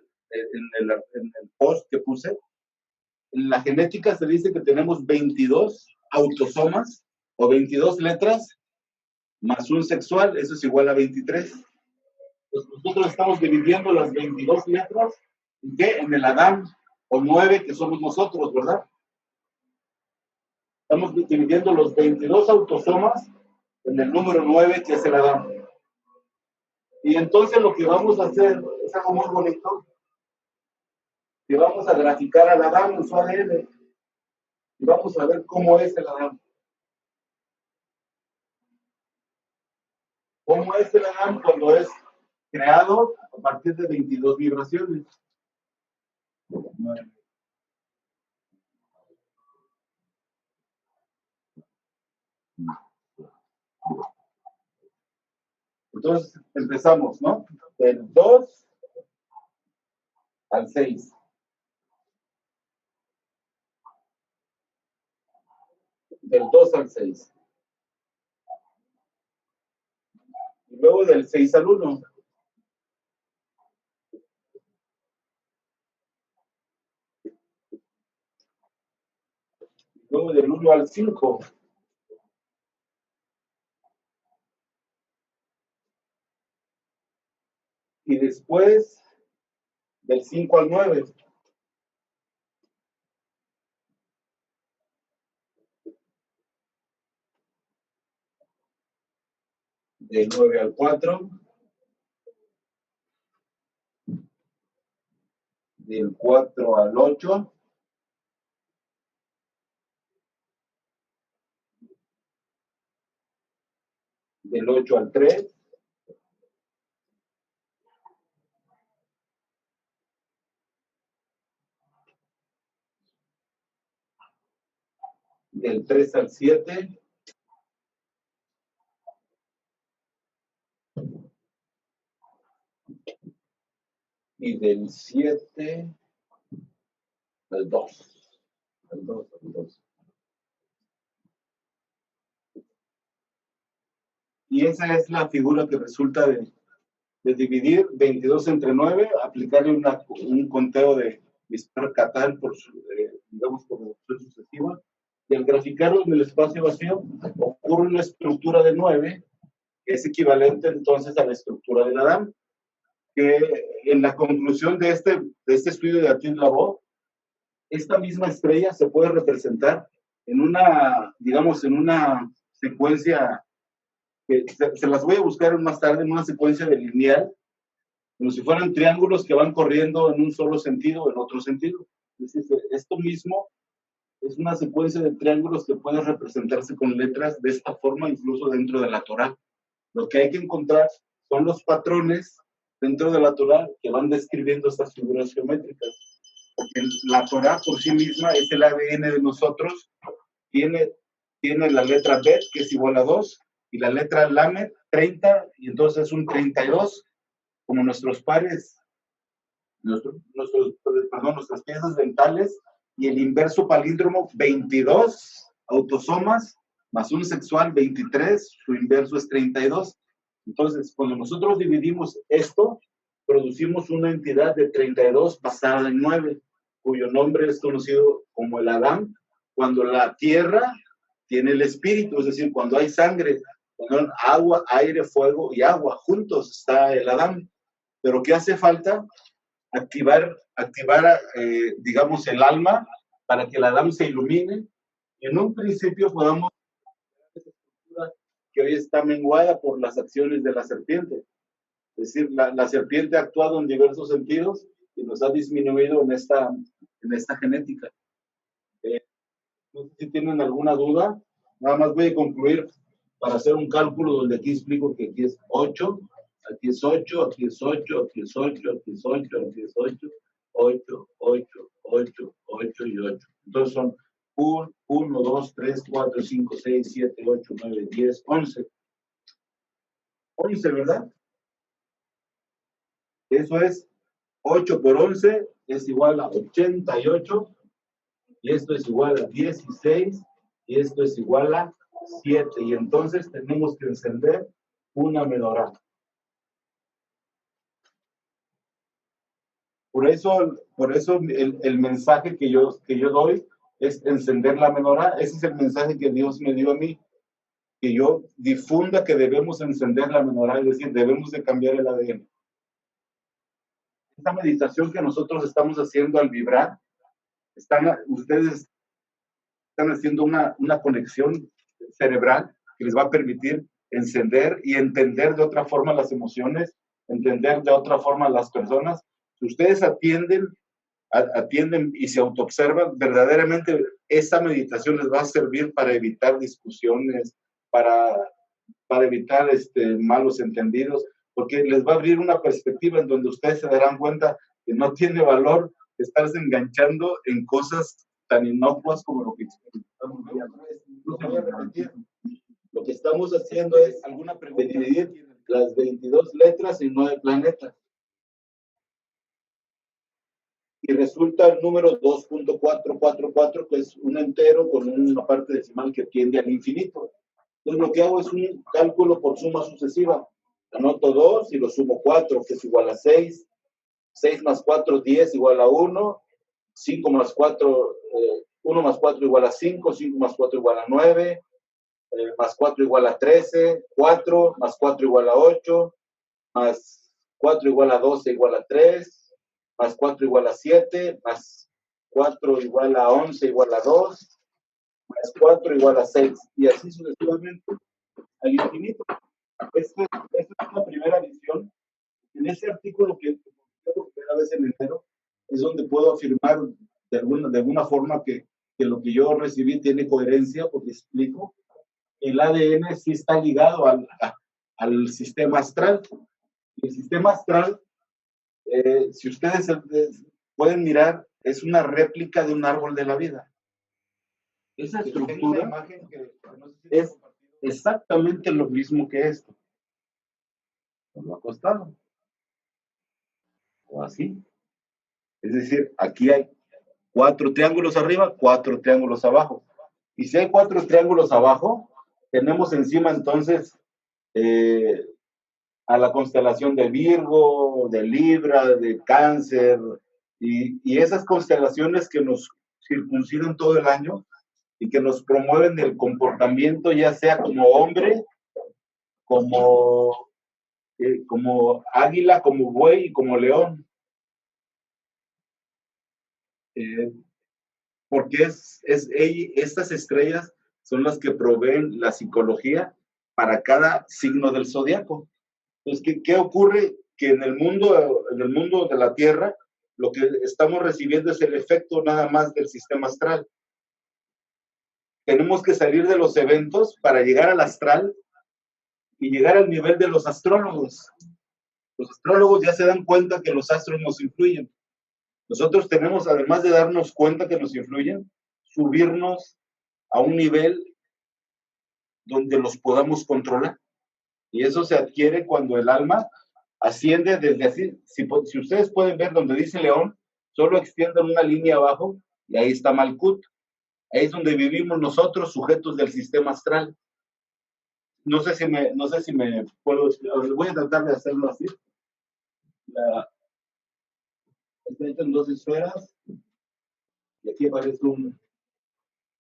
post que puse, en la genética se dice que tenemos 22 autosomas o 22 letras más un sexual, eso es igual a 23. Pues nosotros estamos dividiendo las 22 letras ¿en qué? En el Adán, o 9 que somos nosotros, ¿verdad? Estamos dividiendo los 22 autosomas en el número 9 que es el Adán. Y entonces lo que vamos a hacer es algo muy bonito, que vamos a graficar al Adán en su ADN y vamos a ver cómo es el Adán. ¿Cómo es el Adán cuando es creado a partir de 22 vibraciones? Entonces empezamos, ¿no? Del 2 al 6. Del 2 al 6. Y luego del 6 al 1. Luego del 1 al 5. Y después del 5 al 9. Del 9 al 4. Del 4 al 8. Del 8 al 3. Del 3 al 7. Y del 7 al 2. Al 2, al 2. Y esa es la figura que resulta de dividir 22 entre 9, aplicarle un conteo de Dispar-Catán por digamos, por reducción sucesiva, y al graficarlo en el espacio vacío, ocurre una estructura de 9, que es equivalente entonces a la estructura del Adán, que en la conclusión de este estudio de Atin Lavaux, esta misma estrella se puede representar en una, digamos, en una secuencia que se las voy a buscar más tarde, en una secuencia de lineal, como si fueran triángulos que van corriendo en un solo sentido o en otro sentido. Es decir, esto mismo es una secuencia de triángulos que puede representarse con letras de esta forma, incluso dentro de la Torá. Lo que hay que encontrar son los patrones dentro de la Torá que van describiendo estas figuras geométricas. Porque la Torá por sí misma es el ADN de nosotros, tiene la letra Bet, que es igual a 2, y la letra Lamed, 30, y entonces un 32, como nuestros pares, nuestras piezas dentales, y el inverso palíndromo, 22 autosomas, más un sexual, 23, su inverso es 32. Entonces, cuando nosotros dividimos esto, producimos una entidad de 32 basada en 9, cuyo nombre es conocido como el Adán, cuando la tierra tiene el espíritu, es decir, cuando hay sangre, cuando hay agua, aire, fuego y agua, juntos está el Adán. Pero ¿qué hace falta? Activar digamos, el alma para que el Adán se ilumine y en un principio podamos esa estructura que hoy está menguada por las acciones de la serpiente. Es decir, la serpiente ha actuado en diversos sentidos y nos ha disminuido en esta genética. No sé si tienen alguna duda. Nada más voy a concluir para hacer un cálculo donde aquí explico que aquí es 8, aquí es 8, aquí es 8, aquí es 8, aquí es 8, aquí es 8, 8, 8, 8, 8 y 8. Entonces son 1, 2, 2, 3, 4, 5, 6, 7, 8, 9, 10, 11. 11, ¿verdad? Eso es 8 por 11 es igual a 88. Y esto es igual a 16. Y esto es igual a 7. Y entonces tenemos que encender una menorá. Por eso el mensaje que yo doy es encender la menorá. Ese es el mensaje que Dios me dio a mí. Que yo difunda que debemos encender la menorá, es decir, debemos de cambiar el ADN. Esta meditación que nosotros estamos haciendo al vibrar, ustedes están haciendo una conexión cerebral que les va a permitir encender y entender de otra forma las emociones, entender de otra forma las personas. Si ustedes atienden y se autoobservan, verdaderamente esa meditación les va a servir para evitar discusiones, para evitar malos entendidos, porque les va a abrir una perspectiva en donde ustedes se darán cuenta que no tiene valor estarse enganchando en cosas tan inocuas como lo que estamos viendo. Voy a repetir. Lo que estamos haciendo es dividir las 22 letras en 9 planetas. Y resulta el número 2.444, que es un entero con una parte decimal que tiende al infinito. Entonces lo que hago es un cálculo por suma sucesiva. Anoto 2 y lo sumo 4, que es igual a 6. 6 más 4, 10 igual a 1. 5 más 4, 1 más 4 igual a 5. 5 más 4 igual a 9. Más 4 igual a 13. 4 más 4 igual a 8. Más 4 igual a 12 igual a 3. Más 4 igual a 7. Más 4 igual a 11 igual a 2. Más 4 igual a 6. Y así sucesivamente al infinito. Esta es la primera visión. En ese artículo que por primera vez en enero es donde puedo afirmar de alguna forma que lo que yo recibí tiene coherencia, porque explico. El ADN sí está ligado al sistema astral. El sistema astral, si ustedes pueden mirar, es una réplica de un árbol de la vida. Esa estructura es exactamente lo mismo que esto. Lo acostado. O así. Es decir, aquí hay 4 triángulos arriba, 4 triángulos abajo. Y si hay 4 triángulos abajo, tenemos encima entonces a la constelación de Virgo, de Libra, de Cáncer, y esas constelaciones que nos circuncidan todo el año y que nos promueven el comportamiento, ya sea como hombre, como águila, como buey y como león. Porque estas estrellas son las que proveen la psicología para cada signo del zodiaco. Entonces, ¿qué ocurre? Que en el mundo de la Tierra, lo que estamos recibiendo es el efecto nada más del sistema astral. Tenemos que salir de los eventos para llegar al astral y llegar al nivel de los astrólogos. Los astrólogos ya se dan cuenta que los astros nos influyen. Nosotros tenemos, además de darnos cuenta que nos influyen, subirnos a un nivel donde los podamos controlar. Y eso se adquiere cuando el alma asciende desde así. Si ustedes pueden ver donde dice León, solo extiendan una línea abajo y ahí está Malkut. Ahí es donde vivimos nosotros, sujetos del sistema astral. No sé si me puedo... Voy a tratar de hacerlo así. Está hecho en 2 esferas. Y aquí aparece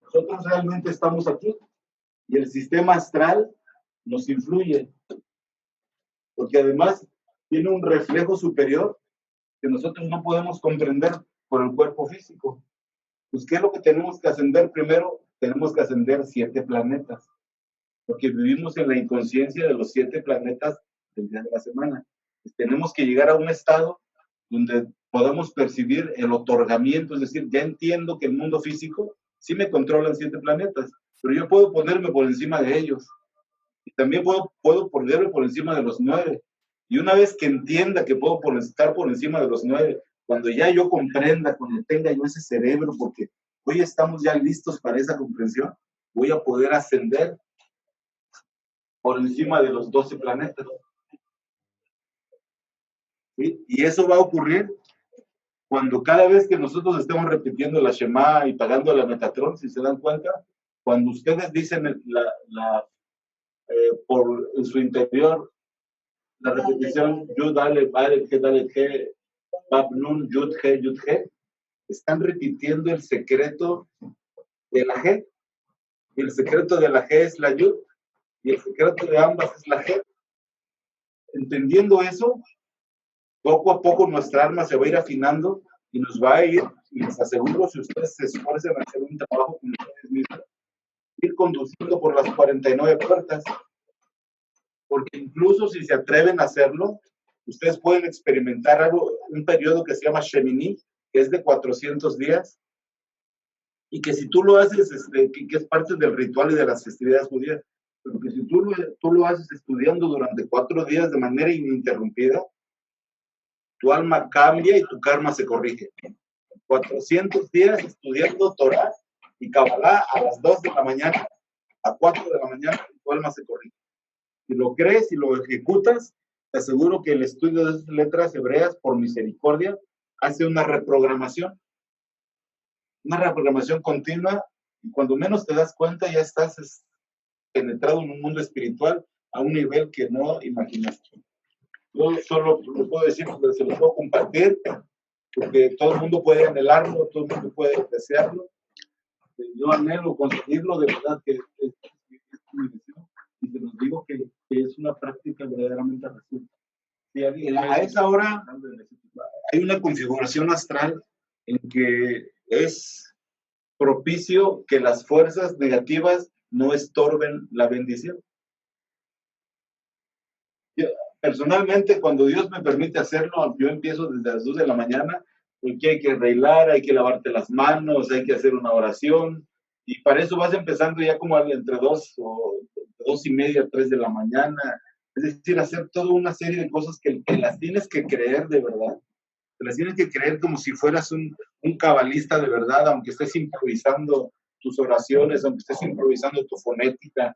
Nosotros realmente estamos aquí. Y el sistema astral nos influye. Porque además tiene un reflejo superior que nosotros no podemos comprender por el cuerpo físico. Pues, ¿qué es lo que tenemos que ascender primero? Tenemos que ascender 7 planetas. Porque vivimos en la inconsciencia de los 7 planetas del día de la semana. Pues tenemos que llegar a un estado donde podamos percibir el otorgamiento, es decir, ya entiendo que el mundo físico sí me controlan 7 planetas, pero yo puedo ponerme por encima de ellos. Y también puedo ponerme por encima de los 9. Y una vez que entienda que puedo estar por encima de los 9, cuando ya yo comprenda, cuando tenga yo ese cerebro, porque hoy estamos ya listos para esa comprensión. Voy a poder ascender por encima de los 12 planetas. ¿Sí? Y eso va a ocurrir cuando cada vez que nosotros estemos repitiendo la Shema y pagando la Metatron, si se dan cuenta, cuando ustedes dicen por en su interior la repetición Yud Aleph Aleph He Dalet He Bab Nun Yud He, están repitiendo el secreto de la He. Y el secreto de la He es la Yud, y el secreto de ambas es la He. Entendiendo eso, poco a poco nuestra alma se va a ir afinando y nos va a ir, y les aseguro, si ustedes se esfuerzan a hacer un trabajo con ustedes mismos, ir conduciendo por las 49 puertas. Porque incluso si se atreven a hacerlo, ustedes pueden experimentar algo, un periodo que se llama Shemini, que es de 400 días, y que si tú lo haces, que es parte del ritual y de las festividades judías, pero que si tú lo haces estudiando durante 4 días de manera ininterrumpida, tu alma cambia y tu karma se corrige. 400 días estudiando Torah y Kabbalah a las 2 de la mañana, a 4 de la mañana, tu alma se corrige. Si lo crees y lo ejecutas, te aseguro que el estudio de esas letras hebreas, por misericordia, hace una reprogramación continua, y cuando menos te das cuenta ya estás penetrado en un mundo espiritual a un nivel que no imaginaste. Yo solo lo puedo decir porque se lo puedo compartir, porque todo el mundo puede anhelarlo, todo el mundo puede desearlo. Yo anhelo conseguirlo, de verdad que es mi deseo, y te los digo que es una práctica verdaderamente resulta. A esa hora hay una configuración astral en que es propicio que las fuerzas negativas no estorben la bendición. Personalmente, cuando Dios me permite hacerlo, yo empiezo desde las 2 de la mañana, porque hay que arreglar, hay que lavarte las manos, hay que hacer una oración, y para eso vas empezando ya como entre 2:30, 3 de la mañana, es decir, hacer toda una serie de cosas que las tienes que creer de verdad, las tienes que creer como si fueras un cabalista de verdad, aunque estés improvisando tus oraciones, aunque estés improvisando tu fonética,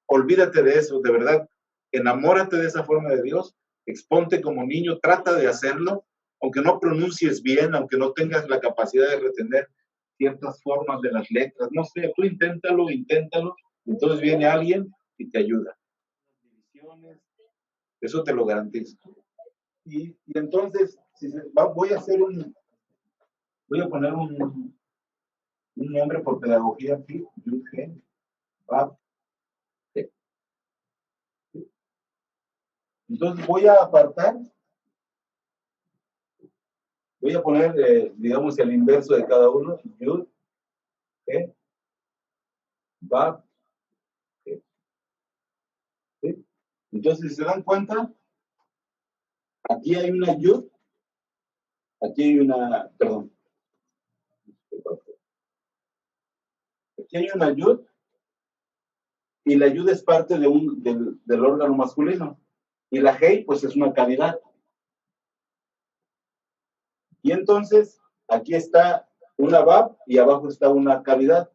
olvídate de eso, de verdad. Enamórate de esa forma de Dios, exponte como niño, trata de hacerlo, aunque no pronuncies bien, aunque no tengas la capacidad de retener ciertas formas de las letras, no sé, tú inténtalo, entonces viene alguien y te ayuda. Eso te lo garantizo. Y entonces, voy a poner un nombre por pedagogía aquí, Yud He Bab. Entonces voy a apartar, voy a poner, digamos, el inverso de cada uno, Yud, He, Bab, He. ¿Sí? Entonces, si se dan cuenta, aquí hay una Yud, aquí hay una, perdón, aquí hay una Yud, y la Yud es parte del órgano masculino, y la Hei, pues es una cavidad. Y entonces, aquí está una Bab y abajo está una cavidad.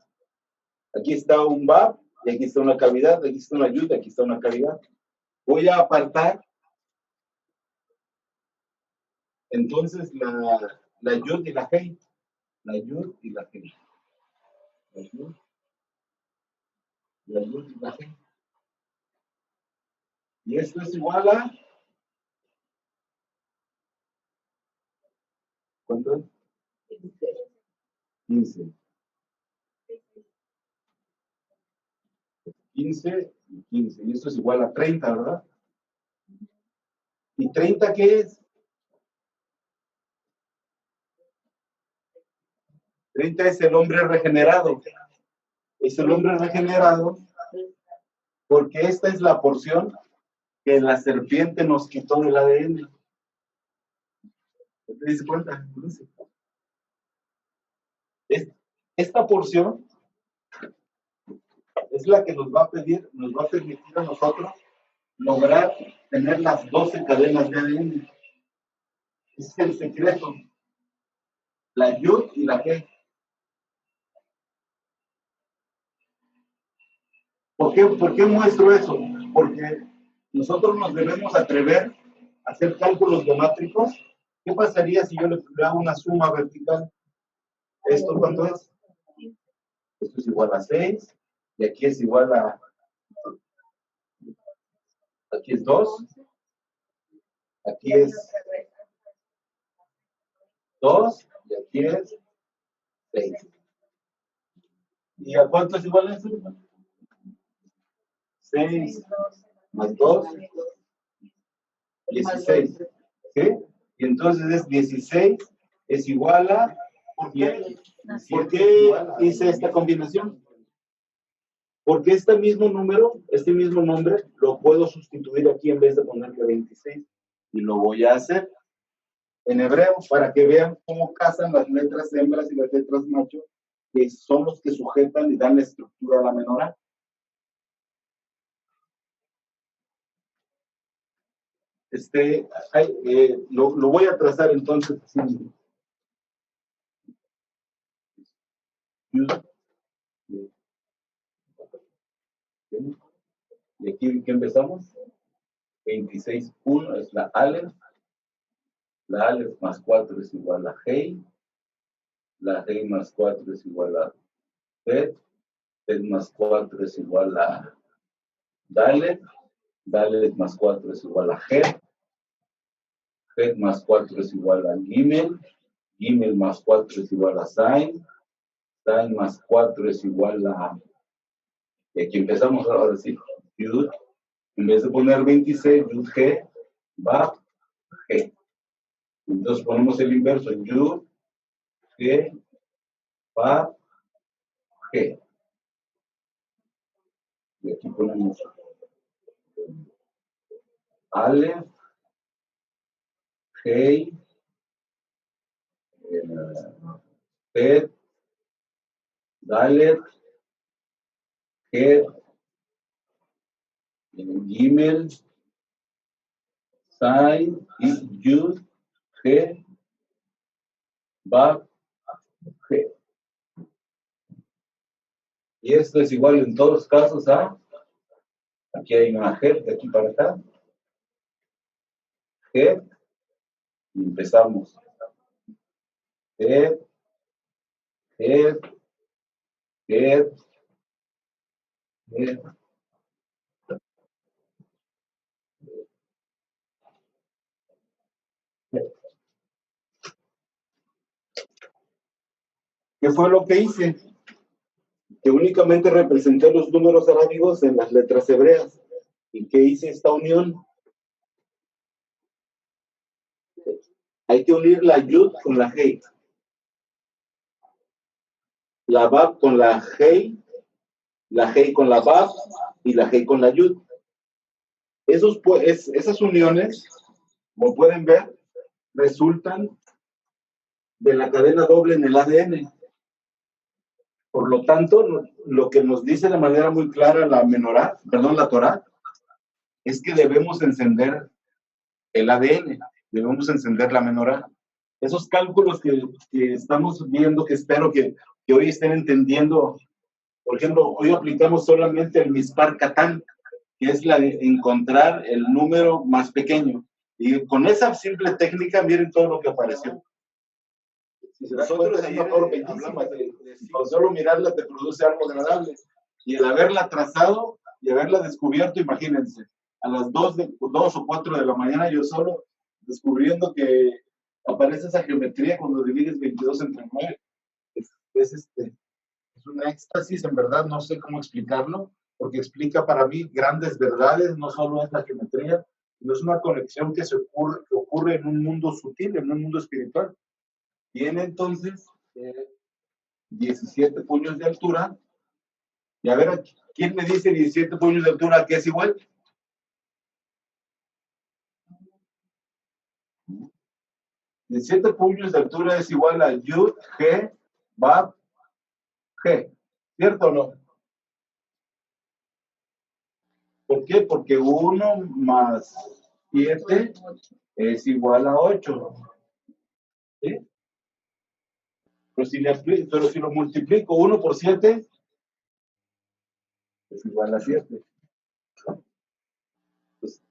Aquí está un Bab y aquí está una cavidad, aquí está una Yud, aquí está una cavidad. Voy a apartar entonces la Yud y la Hei. La Yud y la Hei. La Yud y la Hei. Y esto es igual a... ¿Cuánto es? 15. 15 y 15. Y esto es igual a 30, ¿verdad? ¿Y 30 qué es? 30 es el hombre regenerado. Es el hombre regenerado porque esta es la porción que la serpiente nos quitó del ADN. ¿Te das cuenta? Esta porción es la que nos va a permitir a nosotros lograr tener las 12 cadenas de ADN. Ese es el secreto. La Yud y la He. por qué muestro eso? Porque nosotros nos debemos atrever a hacer cálculos geométricos. ¿Qué pasaría si yo le hago una suma vertical? ¿Esto cuánto es? Esto es igual a 6, y aquí es igual a, aquí es 2, aquí es 2, y aquí es 6. ¿Y a cuánto es igual esto? 6 más 2, 16. ¿Sí? Y entonces es 16 es igual a... ¿Por qué hice esta combinación? Porque este mismo número, este mismo nombre, lo puedo sustituir aquí en vez de ponerle 26. Y lo voy a hacer en hebreo para que vean cómo casan las letras hembras y las letras macho, que son los que sujetan y dan la estructura a la menorá. Lo voy a trazar entonces. Sí. Y aquí, ¿qué empezamos? 26, 1 es la Aleph. La Aleph más 4 es igual a Hei. La Hei más 4 es igual a Bet. Bet más 4 es igual a Dalet. Dalet más 4 es igual a Het. Het más 4 es igual a Gimel. Gimel más 4 es igual a Zain. Zain más 4 es igual a... Y aquí empezamos ahora sí. Yud. En vez de poner 26, Yud G, Bab, G. Entonces ponemos el inverso. Yud, G, Bab, G. Y aquí ponemos Aleph, Hei, Bet, Dalet, Het, Gimel, Zain, y Yud, G, Bab, G. Y esto es igual en todos los casos a, aquí hay una G, de aquí para acá, G, y empezamos. G, G, G, G. ¿Qué fue lo que hice? Que únicamente representé los números arábigos en las letras hebreas. ¿Y qué hice esta unión? Hay que unir la Yud con la Hei. La Bab con la Hei con la Bab y la Hei con la Yud. Esas uniones, como pueden ver, resultan de la cadena doble en el ADN. Por lo tanto, lo que nos dice de manera muy clara la Torá, es que debemos encender el ADN, debemos encender la menorá. Esos cálculos que estamos viendo, que espero que hoy estén entendiendo. Por ejemplo, hoy aplicamos solamente el Mispar Katán, que es la de encontrar el número más pequeño. Y con esa simple técnica, miren todo lo que apareció. Si nosotros ayer hablamos con solo mirarla te produce algo agradable. Y el haberla trazado y haberla descubierto, imagínense, a las 2 o 4 de la mañana yo solo descubriendo que aparece esa geometría cuando divides 22 entre 9. Es una éxtasis, en verdad, no sé cómo explicarlo, porque explica para mí grandes verdades, no solo es la geometría, sino es una conexión que ocurre en un mundo sutil, en un mundo espiritual. Tiene entonces 17 puños de altura. Y a ver, ¿quién me dice 17 puños de altura que es igual? ¿17 puños de altura es igual a Yud, G, Bab, G? ¿Cierto o no? ¿Por qué? Porque 1 más 7 es igual a 8. ¿Sí? Pero si lo multiplico 1 por 7, es igual a 7. Pues,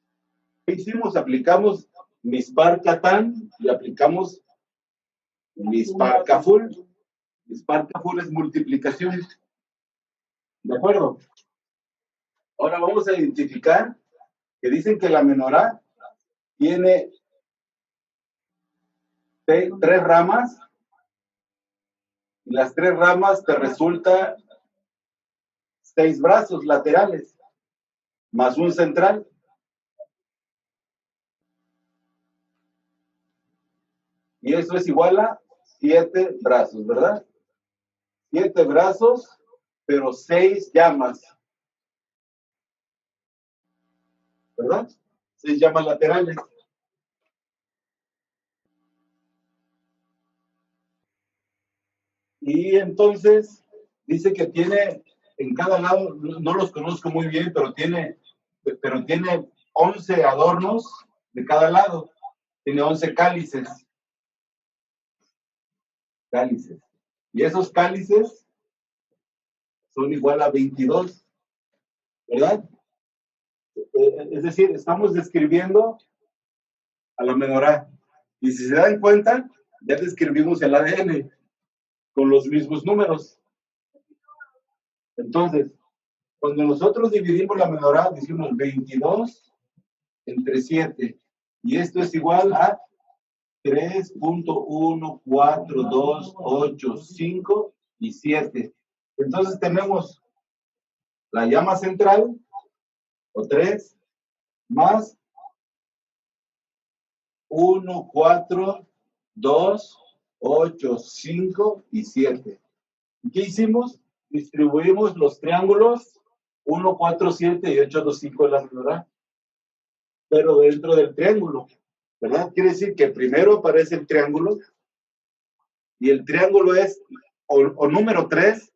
¿qué hicimos? Aplicamos Mispar Catán y aplicamos Mispar Kaful. Mispar Kaful es multiplicación. ¿De acuerdo? Ahora vamos a identificar que dicen que la menorá tiene 3 ramas y las 3 ramas te resulta 6 brazos laterales más un central. Y eso es igual a 7 brazos, ¿verdad? 7 brazos, pero 6 llamas. ¿Verdad? 6 llamas laterales. Y entonces dice que tiene en cada lado, no los conozco muy bien, pero tiene 11 adornos de cada lado. Tiene 11 cálices. Cálices. Y esos cálices son igual a 22. ¿Verdad? Es decir, estamos describiendo a la menorá. Y si se dan cuenta, ya describimos el ADN con los mismos números. Entonces, cuando nosotros dividimos la menorá, decimos 22 entre 7. Y esto es igual a 3.1428 y 7. Entonces tenemos la llama central, o 3, más 1, 4, 2, 8, 5 y 7. ¿Y qué hicimos? Distribuimos los triángulos 1, 4, 7 y 8, 2, 5 de la menorá, pero dentro del triángulo, ¿verdad? Quiere decir que primero aparece el triángulo y el triángulo es o número 3.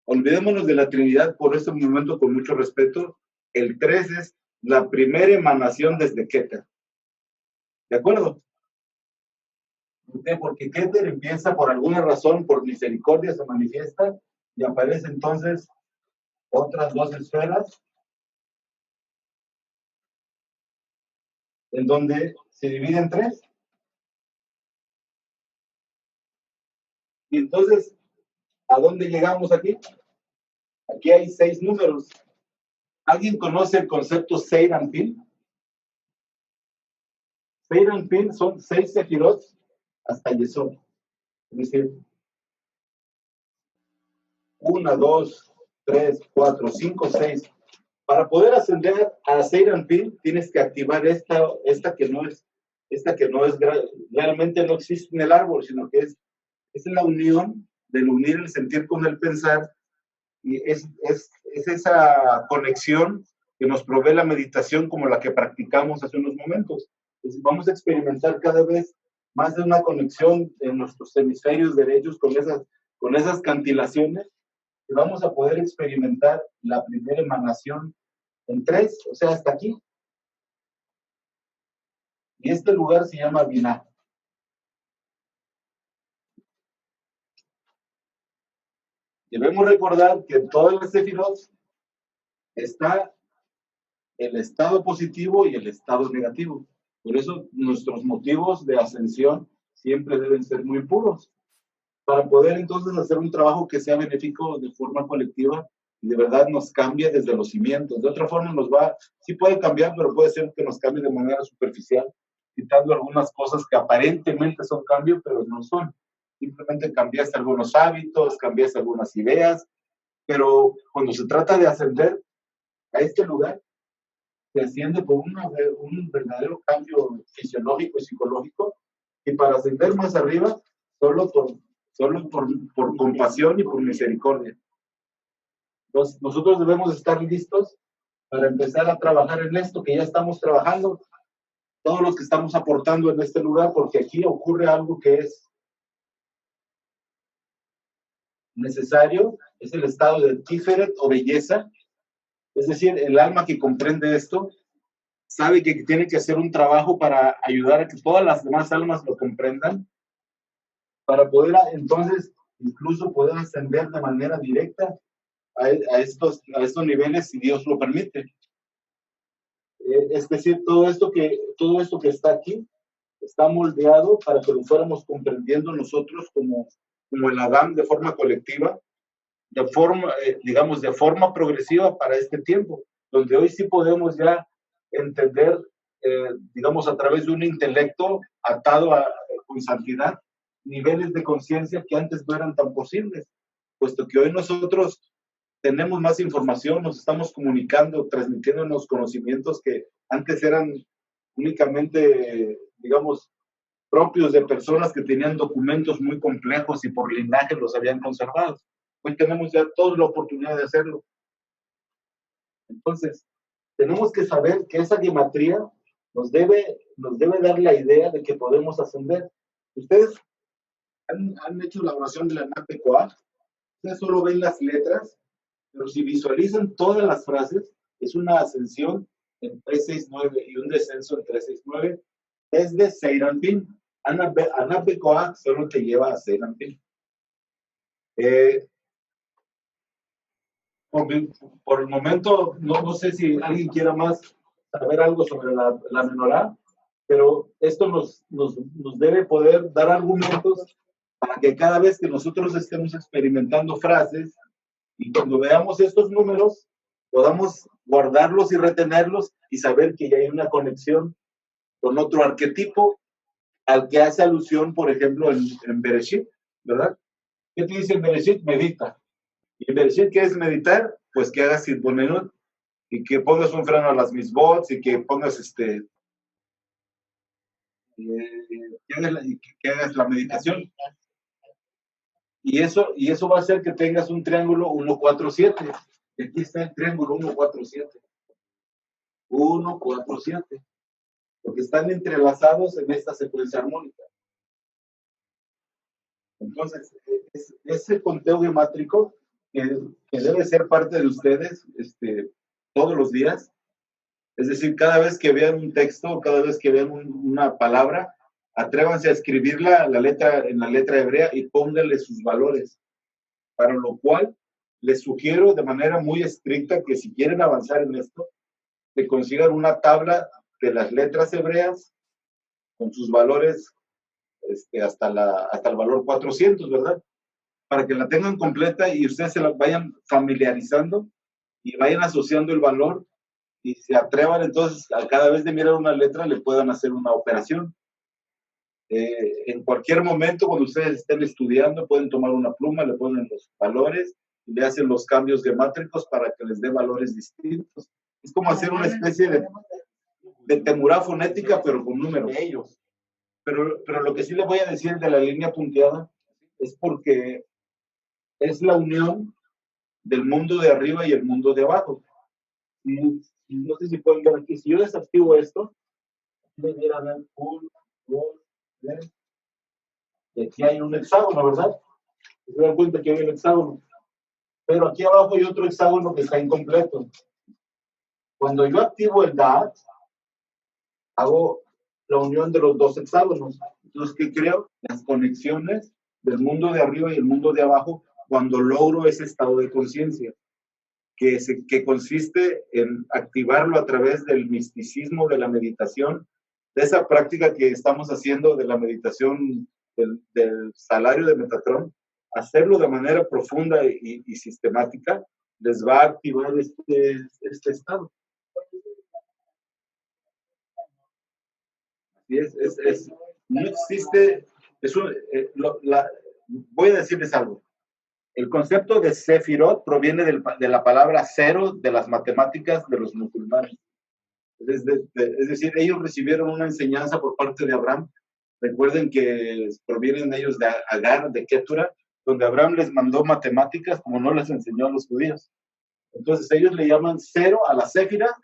Olvidémonos de la Trinidad por este momento con mucho respeto. El 3 es la primera emanación desde Keter. ¿De acuerdo? ¿Por qué? Porque Keter empieza por alguna razón, por misericordia se manifiesta y aparece entonces otras 2 esferas en donde se divide en 3. Y entonces, ¿a dónde llegamos aquí? Aquí hay 6 números. ¿Alguien conoce el concepto Seir Anpin? Seir Anpin son 6 sefirot hasta Yesod. Es decir, 1, 2, 3, 4, 5, 6. Para poder ascender a Seir Anpin, tienes que activar esta que no es realmente no existe en el árbol, sino que es la unión del unir el sentir con el pensar, y es esa conexión que nos provee la meditación como la que practicamos hace unos momentos. Entonces, vamos a experimentar cada vez más de una conexión en nuestros hemisferios derechos con esas cantilaciones, y vamos a poder experimentar la primera emanación en 3, o sea, hasta aquí. Y este lugar se llama Binah. Debemos recordar que en todas las sefirot está el estado positivo y el estado negativo. Por eso nuestros motivos de ascensión siempre deben ser muy puros, para poder entonces hacer un trabajo que sea benéfico de forma colectiva y de verdad nos cambie desde los cimientos. De otra forma sí puede cambiar, pero puede ser que nos cambie de manera superficial, quitando algunas cosas que aparentemente son cambios, pero no son. Simplemente cambiaste algunos hábitos, cambiaste algunas ideas, pero cuando se trata de ascender a este lugar, se asciende por un verdadero cambio fisiológico y psicológico, y para ascender más arriba, solo por compasión y por misericordia. Entonces, nosotros debemos estar listos para empezar a trabajar en esto que ya estamos trabajando, todos los que estamos aportando en este lugar, porque aquí ocurre algo que es necesario, es el estado de Tiferet o belleza. Es decir, el alma que comprende esto sabe que tiene que hacer un trabajo para ayudar a que todas las demás almas lo comprendan, para poder entonces incluso poder ascender de manera directa a estos niveles si Dios lo permite. Es decir, todo esto que está aquí está moldeado para que lo fuéramos comprendiendo nosotros como el Adán de forma colectiva, de forma, digamos, de forma progresiva para este tiempo, donde hoy sí podemos ya entender, digamos, a través de un intelecto atado con santidad, niveles de conciencia que antes no eran tan posibles, puesto que hoy nosotros tenemos más información, nos estamos comunicando, transmitiéndonos conocimientos que antes eran únicamente, digamos, propios de personas que tenían documentos muy complejos y por linaje los habían conservado. Hoy tenemos ya toda la oportunidad de hacerlo. Entonces, tenemos que saber que esa gematría nos debe dar la idea de que podemos ascender. Ustedes han hecho la oración de la Napecoa, ustedes solo ven las letras, pero si visualizan todas las frases, es una ascensión en 369 y un descenso en 369 desde Seiranpin. Anapecoa solo te lleva a Seiranpin. Por el momento, no sé si alguien quiera más saber algo sobre la menorá, pero esto nos debe poder dar argumentos para que cada vez que nosotros estemos experimentando frases y cuando veamos estos números, podamos guardarlos y retenerlos y saber que ya hay una conexión con otro arquetipo al que hace alusión, por ejemplo, en Bereshit, ¿verdad? ¿Qué te dice en Bereshit? Medita. Y en Bereshit, ¿qué es meditar? Pues que hagas Sitbonenut y que pongas un freno a las misbots y que pongas que hagas la meditación. Y eso va a hacer que tengas un triángulo 1, 4, 7. Aquí está el triángulo 1, 4, 7. 1, 4, 7. Porque están entrelazados en esta secuencia armónica. Entonces, ese conteo gemátrico que debe ser parte de ustedes todos los días. Es decir, cada vez que vean un texto, cada vez que vean una palabra, atrévanse a escribirla en la letra hebrea y pónganle sus valores. Para lo cual, les sugiero de manera muy estricta que si quieren avanzar en esto, que consigan una tabla de las letras hebreas con sus valores hasta el valor 400, ¿verdad? Para que la tengan completa y ustedes se la vayan familiarizando y vayan asociando el valor y se atrevan entonces a cada vez de mirar una letra le puedan hacer una operación. En cualquier momento cuando ustedes estén estudiando pueden tomar una pluma, le ponen los valores y le hacen los cambios gemátricos para que les dé valores distintos. Es como hacer una especie de temurá fonética pero con números. Pero lo que sí les voy a decir de la línea punteada es porque es la unión del mundo de arriba y el mundo de abajo. Y no sé si pueden ver aquí, si yo desactivo esto, debiera haber 1, 2, 3, y aquí hay un hexágono, ¿verdad? Se dan cuenta que hay un hexágono. Pero aquí abajo hay otro hexágono que está incompleto. Cuando yo activo el DAT, hago la unión de los dos hexágonos. Entonces, ¿qué creo? Las conexiones del mundo de arriba y el mundo de abajo cuando logro ese estado de conciencia, que consiste en activarlo a través del misticismo de la meditación, de esa práctica que estamos haciendo de la meditación del salario de Metatron, hacerlo de manera profunda y sistemática, les va a activar este estado. Y no existe, voy a decirles algo. El concepto de Sefirot proviene de la palabra cero de las matemáticas de los musulmanes. Es decir, ellos recibieron una enseñanza por parte de Abraham. Recuerden que provienen ellos de Agar, de Ketura, donde Abraham les mandó matemáticas como no les enseñó a los judíos. Entonces ellos le llaman cero a la Séfira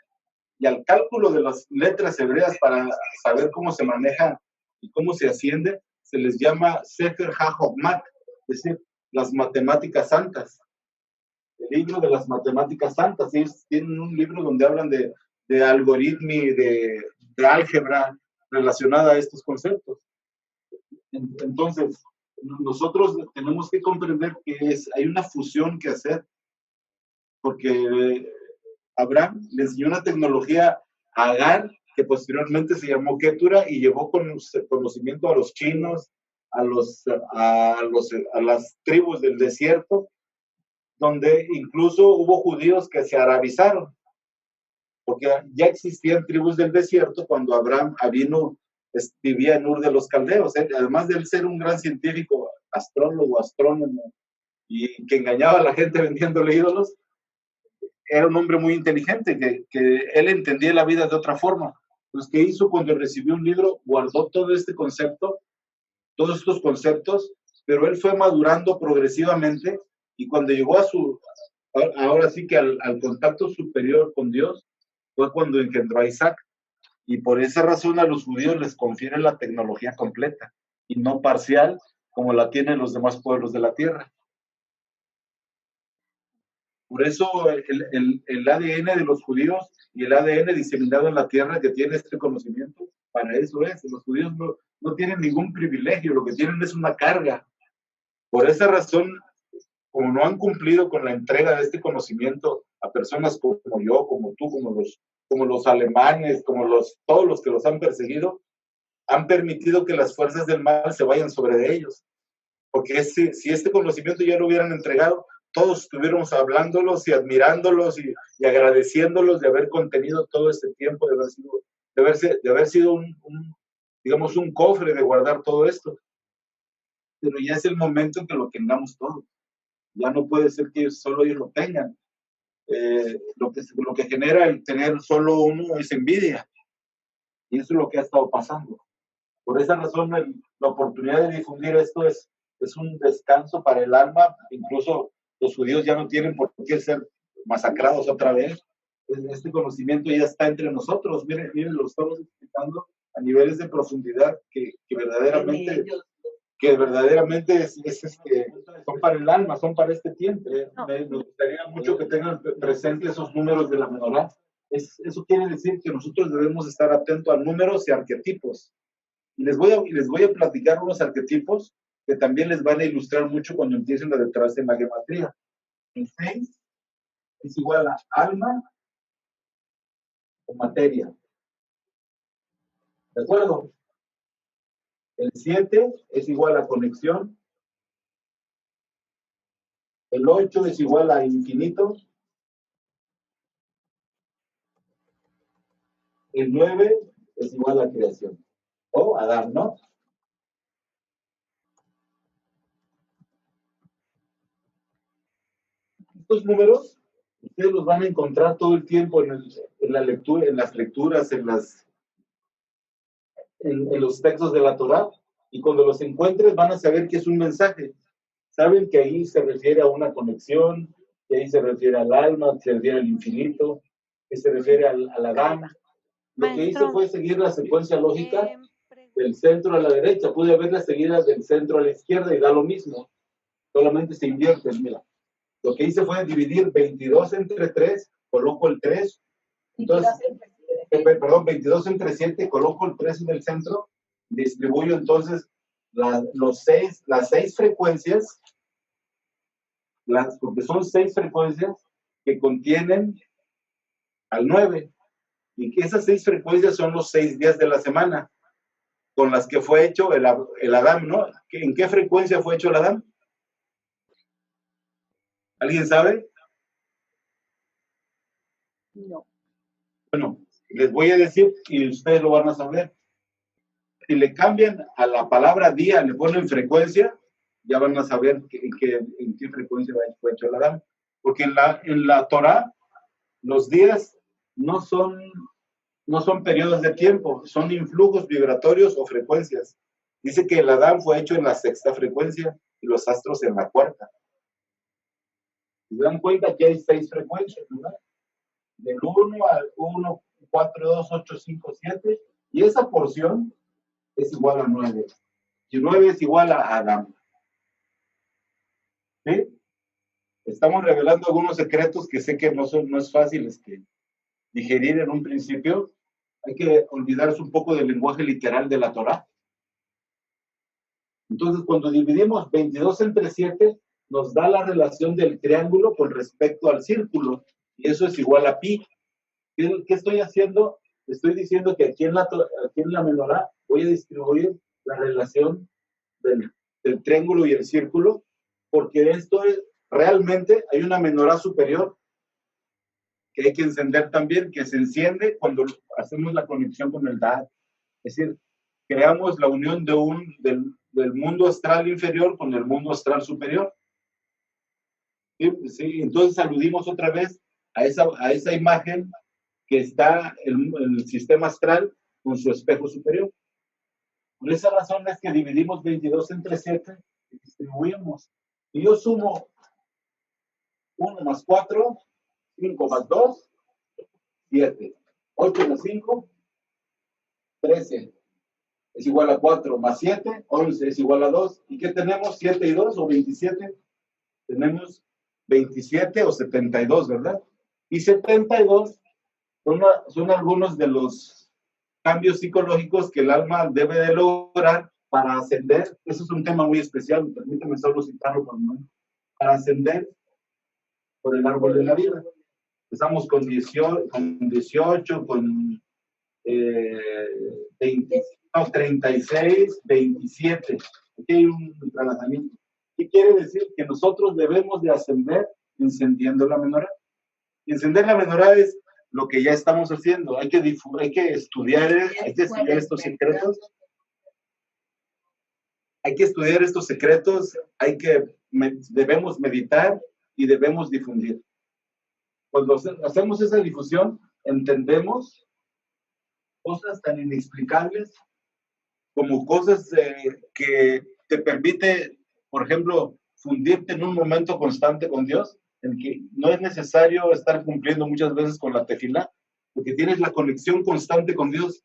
y al cálculo de las letras hebreas para saber cómo se maneja y cómo se asciende, se les llama Sefer HaHokmat, es decir, las matemáticas santas. El libro de las matemáticas santas. Ellos tienen un libro donde hablan de algoritmia y de álgebra relacionada a estos conceptos. Entonces, nosotros tenemos que comprender que hay una fusión que hacer porque Abraham le enseñó una tecnología a Agar, que posteriormente se llamó Ketura, y llevó conocimiento a los chinos, a las tribus del desierto, donde incluso hubo judíos que se arabizaron, porque ya existían tribus del desierto cuando Abraham vino, vivía en Ur de los Caldeos. Además de él ser un gran científico, astrólogo, astrónomo, y que engañaba a la gente vendiéndole ídolos, era un hombre muy inteligente, que él entendía la vida de otra forma. Entonces, ¿qué hizo cuando recibió un libro? Guardó todo este concepto, todos estos conceptos, pero él fue madurando progresivamente, y cuando llegó ahora sí que al contacto superior con Dios, fue cuando engendró a Isaac. Y por esa razón a los judíos les confiere la tecnología completa, y no parcial, como la tienen los demás pueblos de la tierra. Por eso el ADN de los judíos y el ADN diseminado en la tierra que tiene este conocimiento, para eso es. Los judíos no tienen ningún privilegio, lo que tienen es una carga. Por esa razón, como no han cumplido con la entrega de este conocimiento a personas como yo, como tú, como los alemanes, todos los que los han perseguido, han permitido que las fuerzas del mal se vayan sobre ellos. Porque si este conocimiento ya lo hubieran entregado, todos estuviéramos hablándolos y admirándolos y agradeciéndolos de haber contenido todo este tiempo, de haber sido digamos, un cofre de guardar todo esto. Pero ya es el momento en que lo tengamos todo. Ya no puede ser que solo ellos lo tengan. Lo que genera el tener solo uno es envidia. Y eso es lo que ha estado pasando. Por esa razón, la oportunidad de difundir esto es un descanso para el alma. Incluso los judíos ya no tienen por qué ser masacrados otra vez. Este conocimiento ya está entre nosotros. Miren, lo estamos explicando a niveles de profundidad que verdaderamente son para el alma, son para este tiempo. Me gustaría mucho que tengan presentes esos números de la menorá. Eso quiere decir que nosotros debemos estar atentos a números y arquetipos. Y les voy a platicar unos arquetipos que también les van a ilustrar mucho cuando empiecen a detrás en la gematría. El 6 es igual a alma o materia. ¿De acuerdo? El 7 es igual a conexión. El 8 es igual a infinito. El 9 es igual a creación. O Adán, ¿no? Estos números, ustedes los van a encontrar todo el tiempo en la lectura, en las lecturas, en los textos de la Torá, y cuando los encuentres van a saber que es un mensaje. Saben que ahí se refiere a una conexión, que ahí se refiere al alma, que se refiere al infinito, que se refiere al Adán. Lo que hice fue seguir la secuencia lógica del centro a la derecha. Pude haberla seguida del centro a la izquierda y da lo mismo. Solamente se invierte. Mira, lo que hice fue dividir 22 entre 3, coloco el 3. Entonces, perdón, 22 entre 7, coloco el 3 en el centro, distribuyo entonces las 6 frecuencias, porque son 6 frecuencias que contienen al 9, y que esas 6 frecuencias son los 6 días de la semana con las que fue hecho el Adán, ¿no? ¿En qué frecuencia fue hecho el Adán? ¿Alguien sabe?
No.
Bueno, les voy a decir y ustedes lo van a saber. Si le cambian a la palabra día, le ponen frecuencia, ya van a saber en qué frecuencia fue hecho el Adán. Porque en la Torah, los días no son periodos de tiempo, son influjos vibratorios o frecuencias. Dice que el Adán fue hecho en la 6ª frecuencia y los astros en la 4ª. Se dan cuenta que hay 6 frecuencias, ¿verdad? Del 1 al 1, 4, 2, 8, 5, 7, y esa porción es igual a 9. Y 9 es igual a Adán. ¿Sí? Estamos revelando algunos secretos que sé que no es fácil digerir en un principio. Hay que olvidarse un poco del lenguaje literal de la Torá. Entonces, cuando dividimos 22 entre 7, nos da la relación del triángulo con respecto al círculo, y eso es igual a pi. ¿Qué estoy haciendo? Estoy diciendo que aquí en la menorá voy a distribuir la relación del triángulo y el círculo, porque esto es, realmente hay una menorá superior que hay que encender también, que se enciende cuando hacemos la conexión con el Da'at. Es decir, creamos la unión del mundo astral inferior con el mundo astral superior. ¿Sí? Sí, entonces aludimos otra vez a esa imagen que está en el sistema astral con su espejo superior. Por esa razón es que dividimos 22 entre 7 y distribuimos. Y yo sumo 1 más 4, 5 más 2, 7. 8 más 5, 13. Es igual a 4 más 7, 11 es igual a 2. ¿Y qué tenemos? 7 y 2 o 27. Tenemos 27 o 72, ¿verdad? Y 72 son algunos de los cambios psicológicos que el alma debe de lograr para ascender. Eso es un tema muy especial, permítame solo citarlo por un momento. Para ascender por el árbol de la vida. Empezamos con 18, con 36, 27. Aquí hay un entrenamiento. ¿Qué quiere decir? Que nosotros debemos de ascender encendiendo la menorá. Y encender la menorá es lo que ya estamos haciendo. Hay que estudiar estos secretos. Hay que estudiar estos secretos, debemos meditar y debemos difundir. Cuando hacemos esa difusión, entendemos cosas tan inexplicables como cosas que te permite, por ejemplo, fundirte en un momento constante con Dios, en que no es necesario estar cumpliendo muchas veces con la tefilá, porque tienes la conexión constante con Dios.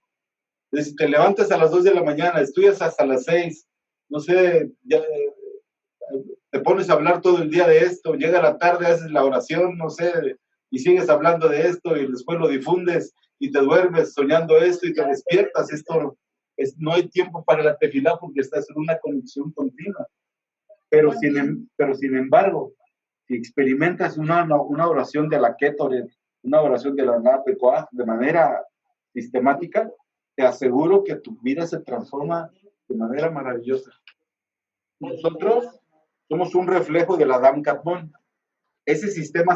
Entonces, te levantas a las 2 de la mañana, estudias hasta las 6, no sé, ya, te pones a hablar todo el día de esto, llega la tarde, haces la oración, no sé, y sigues hablando de esto y después lo difundes y te duermes soñando esto y te despiertas. No hay tiempo para la tefilá porque estás en una conexión continua. Pero sin embargo, si experimentas una oración de la Ketoret, una oración de la Napekoah de manera sistemática, te aseguro que tu vida se transforma de manera maravillosa. Nosotros somos un reflejo del Adam Kadmon. Ese sistema